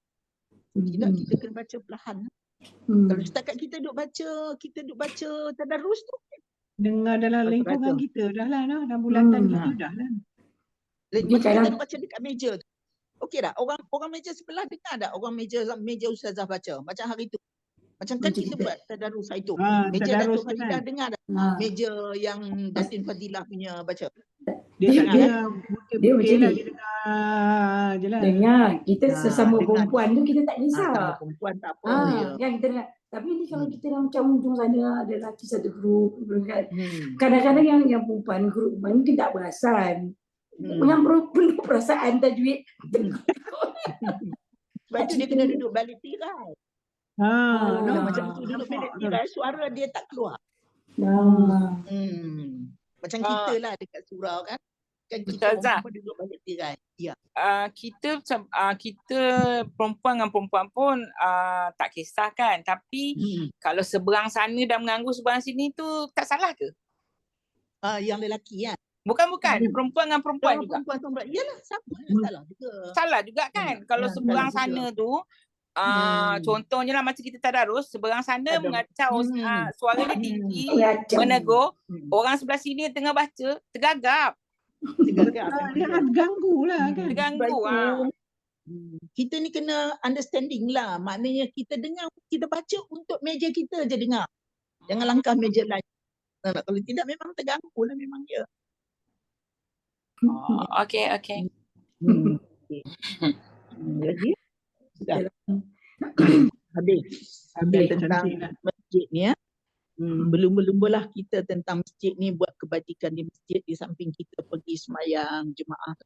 Tidak, kita kena baca perlahan. Kalau setakat kita duk baca tadarus tu, Dengar dalam baca lingkungan baca. kita dah lah, dalam bulatan kita dah lah. Macam kita duk baca dekat meja tu. Okey tak? Orang meja sebelah dengar tak? Orang meja ustazah baca macam hari tu. Macam kan kita buat tadarus hari tu. Meja Tadarus Datuk tu Fadilah kan. dengar tak? Meja yang Datin Fadilah punya baca. Dia tak dengar, kira Dia butir-butir macam lah, ni. dia dengar je lah. Dengar, kita sesama dengar. perempuan tu kita tak Sama kisah. perempuan tak apa. Ya. Kan kita dengar. Tapi ni kalau kita dalam macam ujung sana ada lelaki satu grup kan. Hmm. Kadang-kadang yang perempuan grup mungkin tak perasan. Yang penuh perasaan tajwid. Sebab tu dia kena duduk balik tirai. Macam tu duduk balik tirai, suara dia tak keluar. Macam kita lah dekat surau kan. Kan kita Ustazah, perempuan duduk balik tirai. Ya. kita perempuan dengan perempuan pun tak kisah kan. Tapi kalau seberang sana dah mengganggu seberang sini tu tak salah ke? Yang lelaki kan. Bukan, perempuan dengan perempuan juga. Perempuan. Yalah, sama salah juga. Salah juga kan. Kalau seberang salah sana tu contohnya lah macam kita tadarus, seberang sana mengacau suara dia tinggi, menegur, orang sebelah sini tengah baca, tergagap. Dia ganggu lah kan. Terganggu. Kita ni kena understanding lah. Maknanya kita dengar, kita baca untuk meja kita je dengar. Jangan langkah meja lain. Kalau tidak memang terganggu lah memang dia. Okay. Jadi sudah habis tentang masjid ni ya. Berlumba-lumbalah kita tentang masjid ni, buat kebajikan di masjid di samping kita pergi semayang jemaah.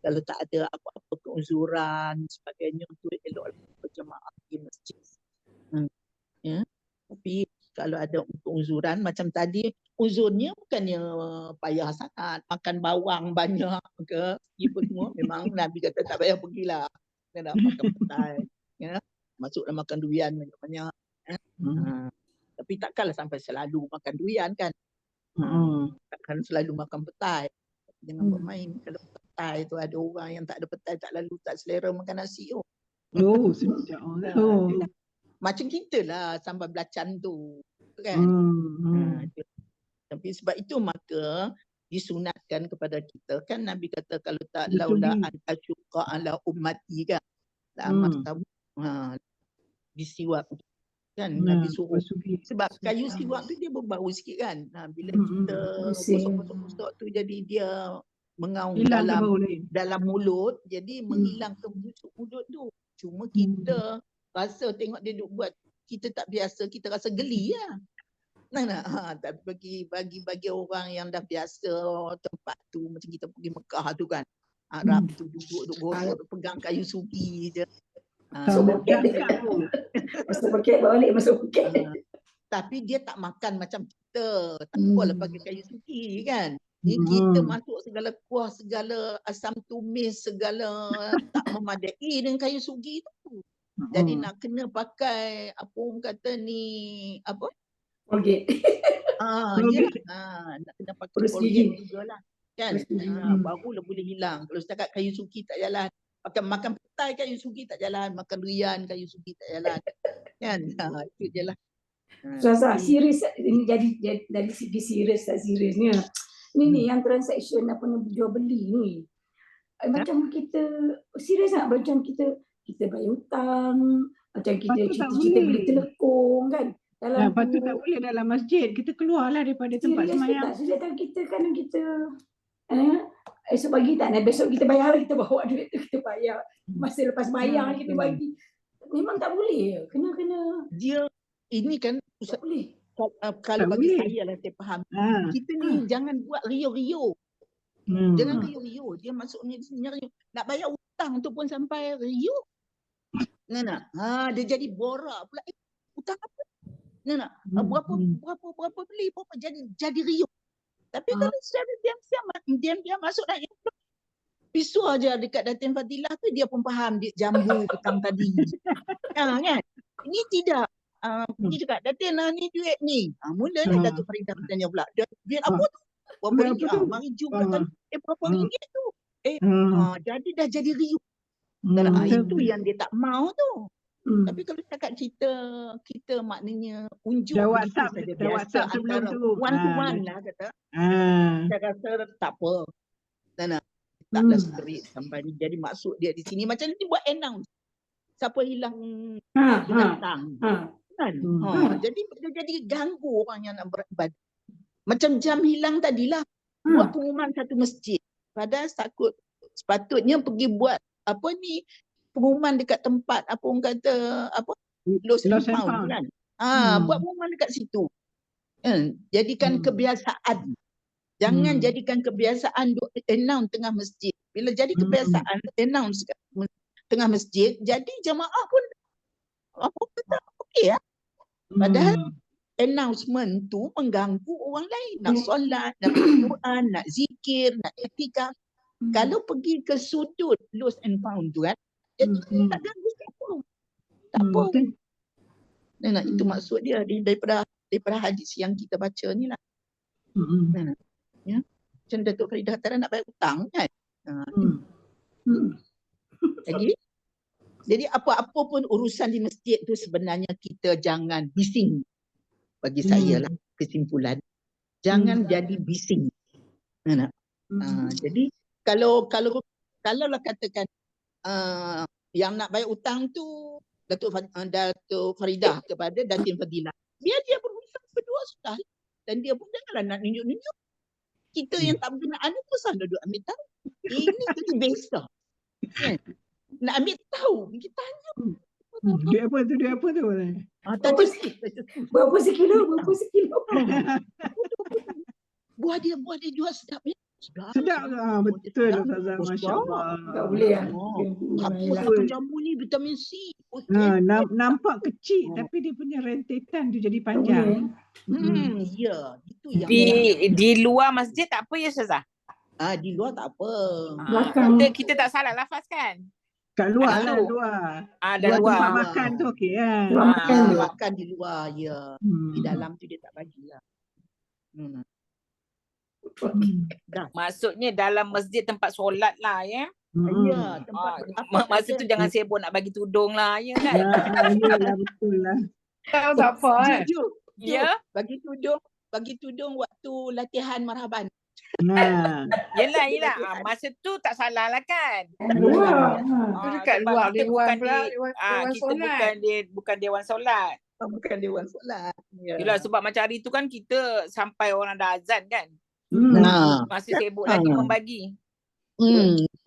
Kalau tak ada apa-apa keuzuran sebagainya, untuk elok berjemaah di masjid. Tapi kalau ada keuzuran macam tadi, uzurnya bukannya payah sangat, makan bawang banyak ke apa semua, memang Nabi kata tak payah pergilah. Kena makan petai, masuklah makan durian banyak-banyak. Tapi takkanlah sampai selalu makan durian kan. Takkan selalu makan petai. Jangan bermain. Kalau petai tu ada orang yang tak ada petai tak lalu tak selera makan nasi. Sedap. Macam kita lah sambal belacan tu kan. Tapi sebab itu maka disunatkan kepada kita kan, Nabi kata kalau tak laula an asyqa ala ummati kan. Disiwak kan Nabi suruh. Sebab kayu siwak tu dia berbau sikit kan. Bila kita gosok-gosok tu jadi dia mengaum dalam mulut, jadi menghilangkan busuk mulut tu. Cuma kita rasa tengok dia duk buat, kita tak biasa, kita rasa geli lah. Tapi bagi orang yang dah biasa tempat tu, macam kita pergi Mekah tu kan, Arab tu duduk gosok, pegang kayu sugi je. Masuk paket balik, masuk paket. Tapi dia tak makan macam kita. Tak apalah pakai kayu sugi kan. Kita masuk segala kuah, segala asam tumis, segala tak memadai dengan kayu sugi tu. Jadi nak kena pakai apa orang kata ni, apa? Colgate. Nak kena pakai Colgate jugalah kan. Barulah boleh hilang. Kalau setakat kayu sugi tak jalan. Makan petai kayu sugi tak jalan, makan durian kayu sugi tak jalan. Kan? Itu je lah. Serius ini jadi dari segi serius tak seriusnya. Ni yang transaction apa nak jual beli ni. Macam kita serius tak, macam kita bayar hutang, macam kita cita-cita beli telekong kan. Lepas tu tak boleh dalam masjid. Kita keluarlah daripada tempat semayang. Sedangkan kita kan esok pagi tak nak, besok kita bayar, kita bawa duit tu kita bayar. Masa lepas bayar kita bagi. Memang tak boleh. Kena dia ini kan tak boleh. Kalau bagi saya lah, saya faham. Kita ni jangan buat rio-rio. Jangan rio-rio. Dia maksudnya rio. Nak bayar hutang tu pun sampai rio. Dia jadi borak pula. Hutang apa? Berapa beli, berapa jadi riuh. Tapi kalau secara diam-diam masuk dalam pisu aja dekat Datin Fadilah tu dia pun faham dia jambu petang tadi. Kan? Ini tidak. Pergi cakap, Datin ni duit ni. Mulalah Datuk Faridah bertanya pula. Duit apa tu? Berapa ringgit? Mari jom kata, berapa ringgit tu? Jadi dah jadi riuh. Itu yang dia tak mau tu. Tapi kalau cakap kita maknanya unjuk Dah begitu WhatsApp, saja dah biasa WhatsApp sebelum antara tu. one to one lah kata. Saya rasa tak apa. Taklah street sampai ni. Jadi maksud dia di sini macam ni buat announce. Siapa hilang binatang. Kan? Jadi ganggu orang yang nak beribadah. Macam jam hilang tadilah. Buat pengumuman satu masjid. Padahal sepatutnya pergi buat pengumuman dekat tempat apa orang kata lost and found kan. Buat pengumuman dekat situ. Jadikan kebiasaan. Jangan jadikan kebiasaan announce tengah masjid. Bila jadi kebiasaan announce tengah masjid, jadi jemaah pun okey ya. Padahal announcement tu mengganggu orang lain. Nak solat, nak Quran, nak zikir, nak iktikaf. Kalau pergi ke sudut lost and found tu kan, jadi tak ganggu siapa. Tak apa. Itu maksud dia daripada hadis yang kita baca ni lah. Ya. Macam Datuk Faridah kata nak bayar hutang kan. Jadi apa-apa pun urusan di masjid tu sebenarnya kita jangan bising. Bagi saya lah kesimpulan. Jangan jadi bising. Jadi kalau lah katakan yang nak bayar hutang tu Datuk Faridah kepada Datin Fadilah. Biar dia berurusan berdua sudah. Dan dia pun janganlah nak nunjuk-nunjuk. Kita yang tak berkenaan ni pun salah duk ambil tahu. Ini jadi biasa. Nak ambil tahu, kita tanya. Duit apa tu? Berapa sekilo? Buah dia jual sedap ya. Sedap ke? Betul Ustazah, Masya Allah. Tak boleh lah. Apa jambu ni vitamin C. Nampak kecil tapi dia punya rentetan tu jadi panjang. Ya, itu yang Di luar masjid tak apa ya Ustazah? di luar tak apa. Belakang. Kita tak salah lafaz kan? Kat luar Kat lah, luar. Dah luar. Tempat makan tu okey kan? Makan di luar, ya. Di dalam tu dia tak bagilah. Maksudnya dalam masjid tempat solat lah ya. Ya, tempat Masa tu jangan sibuk nak bagi tudung lah ya kan? Yalah, betul lah. Tahu tak apa kan? Ya. Bagi tudung waktu latihan marhaban. Yelah. Masa tu tak salah lah kan? Luar. Tu dekat sebab luar, kita Dewan bukan pula, di- Dewan kita solat. bukan Dewan Solat. Bukan Dewan Solat. Ya. Yelah sebab macam hari tu kan kita sampai orang dah azan kan? Masih sibuk lagi membagi.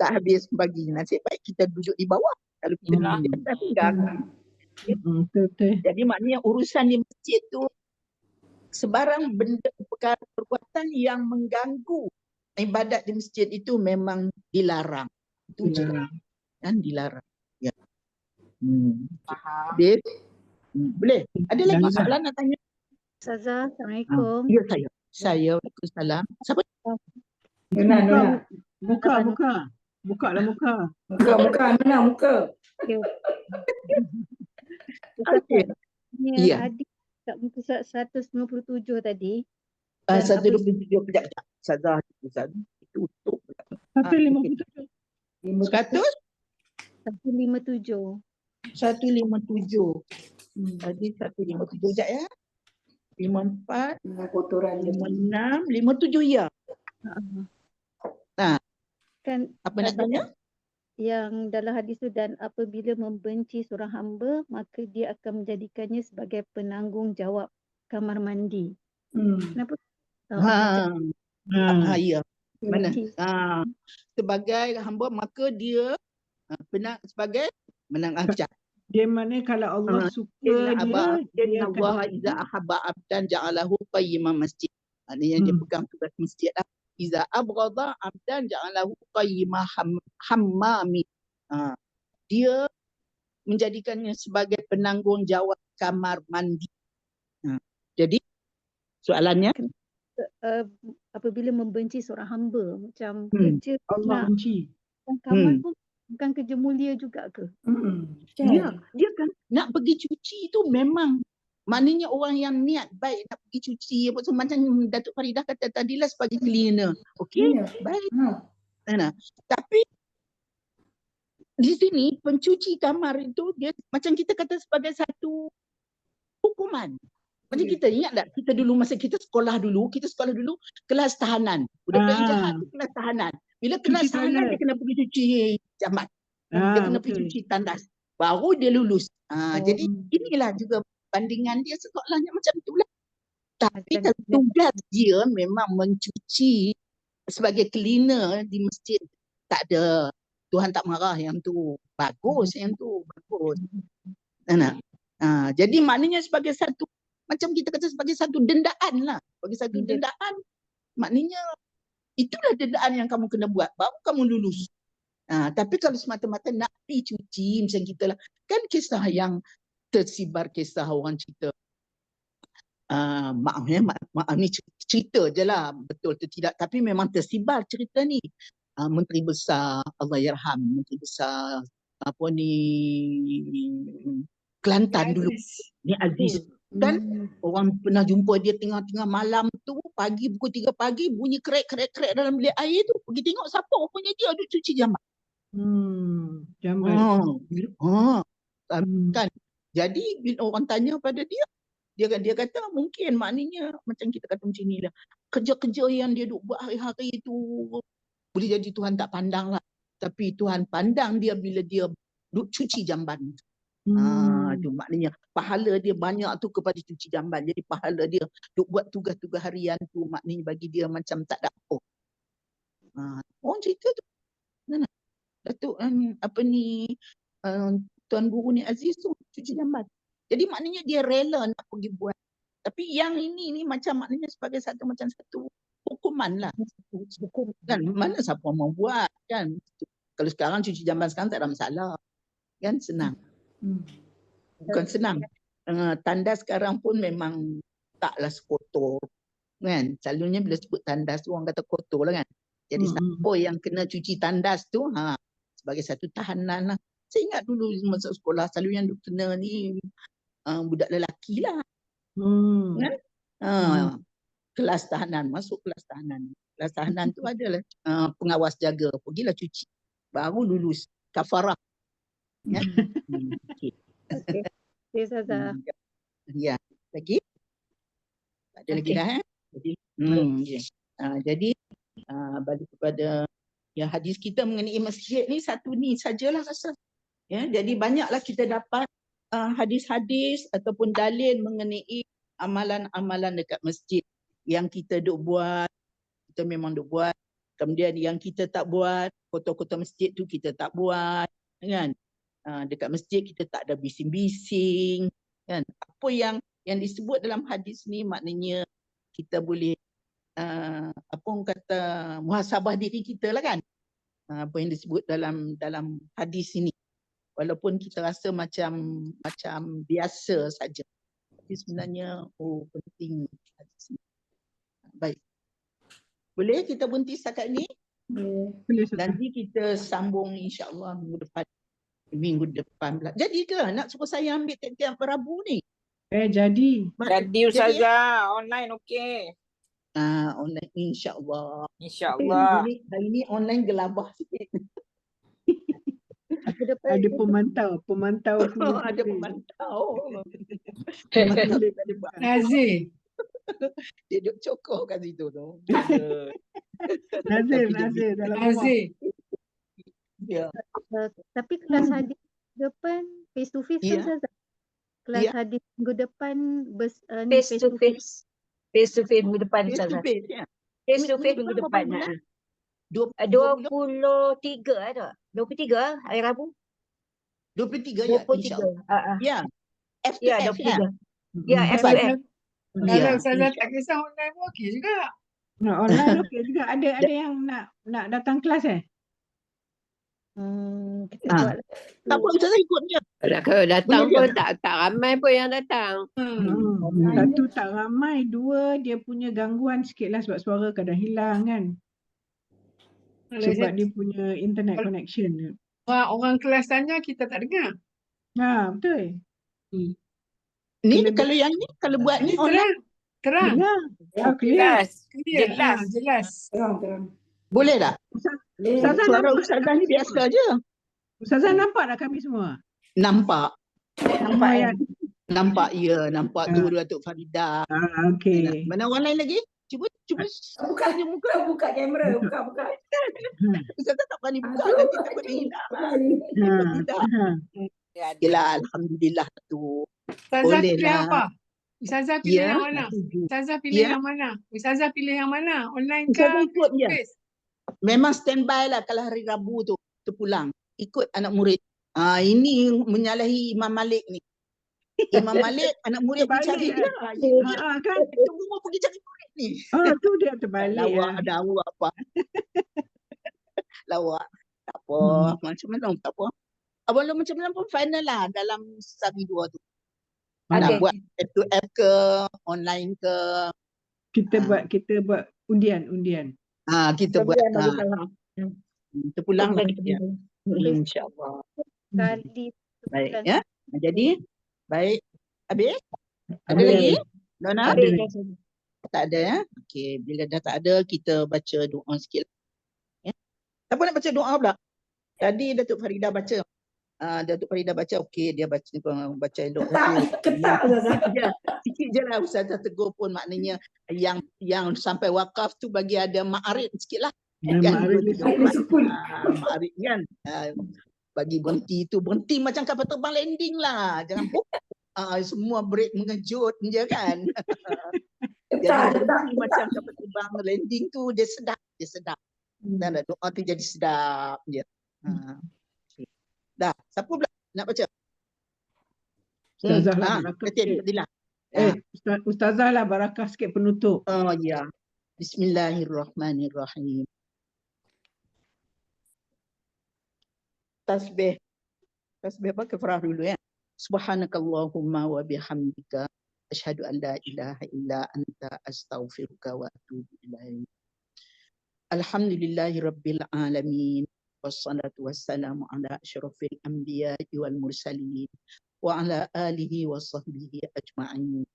Tak habis bagi. Nasib baik kita duduk di bawah. Kalau kita duduk di atas enggak. Betul. Jadi maknanya urusan di masjid tu sebarang benda perbuatan yang mengganggu ibadat di masjid itu memang dilarang. Itu je. Kan dilarang. Ya. Faham. Boleh. Ada lagi soalan nak tanya? Ustazah, Assalamualaikum. Ya saya. Waalaikumsalam. Siapa? Nona. Buka lah muka. Nona, muka. Okey. Ini Ya. hadis kat muka surat 157 tadi. 127 kejap. Ustazah. Tutup. 157. 100? 157. 157. Tadi 157 sekejap ya. 54, Kotoran 56, 57 ya. Kan Apa nak tanya? yang dalam hadis tu, dan apabila membenci seorang hamba, maka dia akan menjadikannya sebagai penanggungjawab kamar mandi. Kenapa? Ya. Mana? Benci. Sebagai hamba maka dia sebagai menanggung. Dia mana kalau Allah suka dia akan Allah iza ahabba abdan ja'alahu qayyiman masjid. Maknanya dia pegang tugas masjid lah. Iza abghadha abdan ja'alahu qayyimah hammami. Dia menjadikannya sebagai penanggungjawab kamar mandi. Jadi soalannya Apabila membenci seorang hamba, macam Hmm. kerja Allah nak benci. kamar Hmm. pun bukan kerja mulia juga ke? Ya, dia kan nak pergi cuci tu memang maknanya orang yang niat baik nak pergi cuci apa semua macam Datuk Faridah kata tadilah sebagai cleaner. Okey, baik. Nah, tapi di sini pencuci kamar itu dia macam kita kata sebagai satu hukuman. Macam kita ingat tak kita dulu masa kita sekolah dulu kelas tahanan. Budak-budak yang jahat tu kelas tahanan. Bila kelas Cuci tahanan toilet. dia kena pergi cuci jambat. Dia kena pergi Betul. cuci tandas. Baru dia lulus. Jadi Oh. inilah juga bandingan dia sekolahnya macam itulah. Tapi Macam kalau tugas dia memang mencuci sebagai cleaner di masjid, tak ada. Tuhan tak marah yang tu. Bagus yang tu. Bagus. Jadi maknanya sebagai satu, macam kita kata sebagai satu dendaan lah. Bagi satu dendaan, maknanya itulah dendaan yang kamu kena buat. Baru kamu lulus. Tapi kalau semata-mata nak pergi cuci macam kita lah. Kan kisah yang tersibar kisah orang cerita. Maaf ni cerita je lah. Betul atau tidak. Tapi memang tersibar cerita ni. Menteri Besar, Allahyarham, Menteri Besar apa ni Kelantan dulu. Ni Aziz. Kan orang pernah jumpa dia tengah-tengah malam tu, pagi pukul 3 pagi bunyi krek-krek-krek dalam bilik air tu. Pergi tengok siapa rupanya dia duduk cuci jambat. Jambat. Kan. Jadi bila orang tanya pada dia kata mungkin maknanya macam kita kata macam ni lah. Kerja-kerja yang dia duk buat hari-hari tu boleh jadi Tuhan tak pandang lah. Tapi Tuhan pandang dia bila dia duk cuci jamban. Tu maknanya pahala dia banyak tu kepada cuci jamban. Jadi pahala dia duk buat tugas-tugas harian tu maknanya bagi dia macam tak ada apa. Orang cerita tu. Datuk Tuan Guru ni Aziz tu cuci jamban. Jadi maknanya dia rela nak pergi buat. Tapi yang ini macam maknanya sebagai satu hukuman lah. Kan mana siapa mau buat kan. Kalau sekarang cuci jamban sekarang tak ada masalah. Kan senang. Bukan senang. Tandas sekarang pun memang taklah sekotor. Kan? Selalunya bila sebut tandas tu orang kata kotor lah kan. Jadi siapa yang kena cuci tandas tu sebagai satu tahanan lah. Saya ingat dulu masa sekolah selalu yang kena ni budak lelaki lah. Kan? Kelas tahanan, masuk kelas tahanan. Kelas tahanan tu adalah pengawas jaga. Pergilah cuci. Baru lulus. Kafarah. Ya? Okay. Okay, Ustazah. Ya. Lagi? Tak ada lagi dah. Jadi, jadi balik kepada hadis kita mengenai masjid ni satu ni sajalah rasa. Ya, jadi banyaklah kita dapat hadis-hadis ataupun dalil mengenai amalan-amalan dekat masjid yang kita duk buat, kita memang duk buat. Kemudian yang kita tak buat, kotor-kotor masjid tu kita tak buat, kan? Dekat masjid kita tak ada bising-bising, kan? Apa yang disebut dalam hadis ni maknanya kita boleh apa orang kata muhasabah diri kita lah kan. Apa yang disebut dalam hadis ini. Walaupun kita rasa macam biasa saja. Tapi sebenarnya penting hadis ini. Baik. Boleh kita berhenti setakat ni? Boleh. Nanti kita sambung insya-Allah minggu depan pula. Jadi ke nak suruh saya ambil tiap Rabu ni? Jadi Jadi Ustazah, online okey. Online insya-Allah. InsyaAllah. Hari ni online gelabah sikit. Ada pemantau. Ada pemantau. Nazir. Dia duduk cokor kat situ tu. Nazir dalam rumah. Nazir. Ya. Tapi kelas hadis depan face to face kan Ustazah? Kelas hadis minggu depan face to face. Face to face minggu depan Face to Ustazah. face ya. Face to face minggu depan. 23 ada. 23 hari Rabu. 23 ya. 23. Ya. Ya, FTF ya. 23. Ya, FTF. Kalau saya tak kisah online pun okey juga. Online okey juga. Ada yang nak datang kelas Kita Ah. buat Tak apa, Ustazah ikut dia. Kalau datang Boleh pun je. tak ramai pun yang datang. Satu tak ramai, dua dia punya gangguan sikit lah sebab suara kadang hilang kan. Sebab dia punya internet connection. Orang kelas tanya kita tak dengar. Betul. Ni Kelebihan- kalau yang ni, kalau buat ni Ini online, terang. Dengar. Clear. Jelas. Jelas. Terang. boleh tak? Ustazah Suara nampak Ustazah ni biasa je. Ustazah nampak tak kami semua? Nampak. Semua yang Nampak ya, nampak tu Datuk Farida. okey. Mana orang lain lagi? Cuba Buka je muka, buka kamera, buka. Ustazah tak berani buka, nanti takut dia hilang. Tidak. Yelah, Alhamdulillah tu. Ustazah Boleh pilih lah. apa? Ustazah pilih Ya. yang mana? Ustazah pilih Ya. yang mana? Ustazah pilih yang mana? Online ke? Ustazah ikut je. Face? Memang standby lah kalau hari Rabu tu pulang. Ikut anak murid. Ini menyalahi Imam Malik ni. Imam Malik, anak murid pergi cari Terbalik dia. kan? Tunggu mau pergi cari murid ni. Tu dia terbalik. Lawak, ada awak apa. Lawak. Tak apa. Macam mana tak apa. Walau macam mana pun final lah dalam sehari dua tu. Nak buat F2F ke, online ke. Kita buat undian. Kita buat. Kita pulang lah. InsyaAllah. kali Baik sebulan. ya. Jadi, baik. Habis? Ada Habis. lagi? Dona? Ada. Tak ada ya? Okey, bila dah tak ada, kita baca doa sikit. Ya. Siapa nak baca doa pula? Tadi Datuk Farida baca. Datuk Farida baca, okey, dia baca elok. Sikit je lah Ustazah tegur pun, maknanya yang sampai wakaf tu bagi ada ma'arif sikit lah. Ma'arif kan. Bagi berhenti macam kapal terbang landing lah. Jangan semua break mengejut je kan. Jadi berhenti macam kapal terbang landing tu dia sedap. Dan doa tu jadi sedap je. Okay. Dah, siapa pula nak baca? Ustazah lah barakah sikit. Ustazah lah barakah sikit penutup. Oh ya. Bismillahirrahmanirrahim. Tasbih apa kafrah dulu ya. Subhanakallahumma wa bihamdika asyhadu an la ilaha illa anta astaghfiruka wa atubu ilaik. Alhamdulillahirabbil alamin wassalatu wassalamu ala asyrafil anbiya'i wal mursalin wa ala alihi wa sahbihi ajma'in.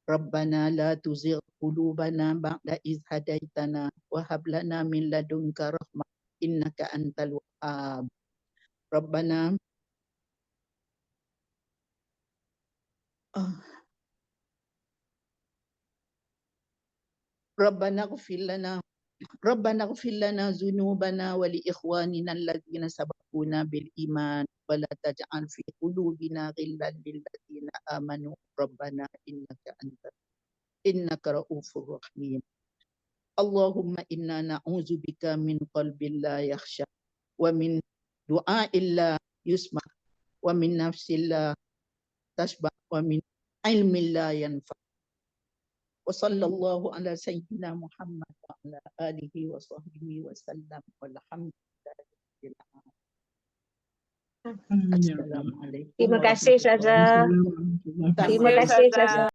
Rabbana la tuzigh qulubana ba'da idh hadaitana wa hab lana min ladunka rahmah innaka antal wahhab. Rabbana ighfir lana dhunubana wa li ikhwanina alladhina sabaquna bil iman wa la taj'al fi qulubina ghillan lil ladzina amanu rabbana innaka ra'ufur rahim. Allahumma inna na'udzubika min qalbin la yakhsha wa min du'a'in la yusma wa min nafsin la tashba wa min ilmin la yanfa. Wa sallallahu ala sayyidina Muhammad wa ala alihi wa sahbihi wa sallam walhamdulillahi. Assalamualaikum. Terima kasih Ustazah. Assalamualaikum. Terima kasih Ustazah.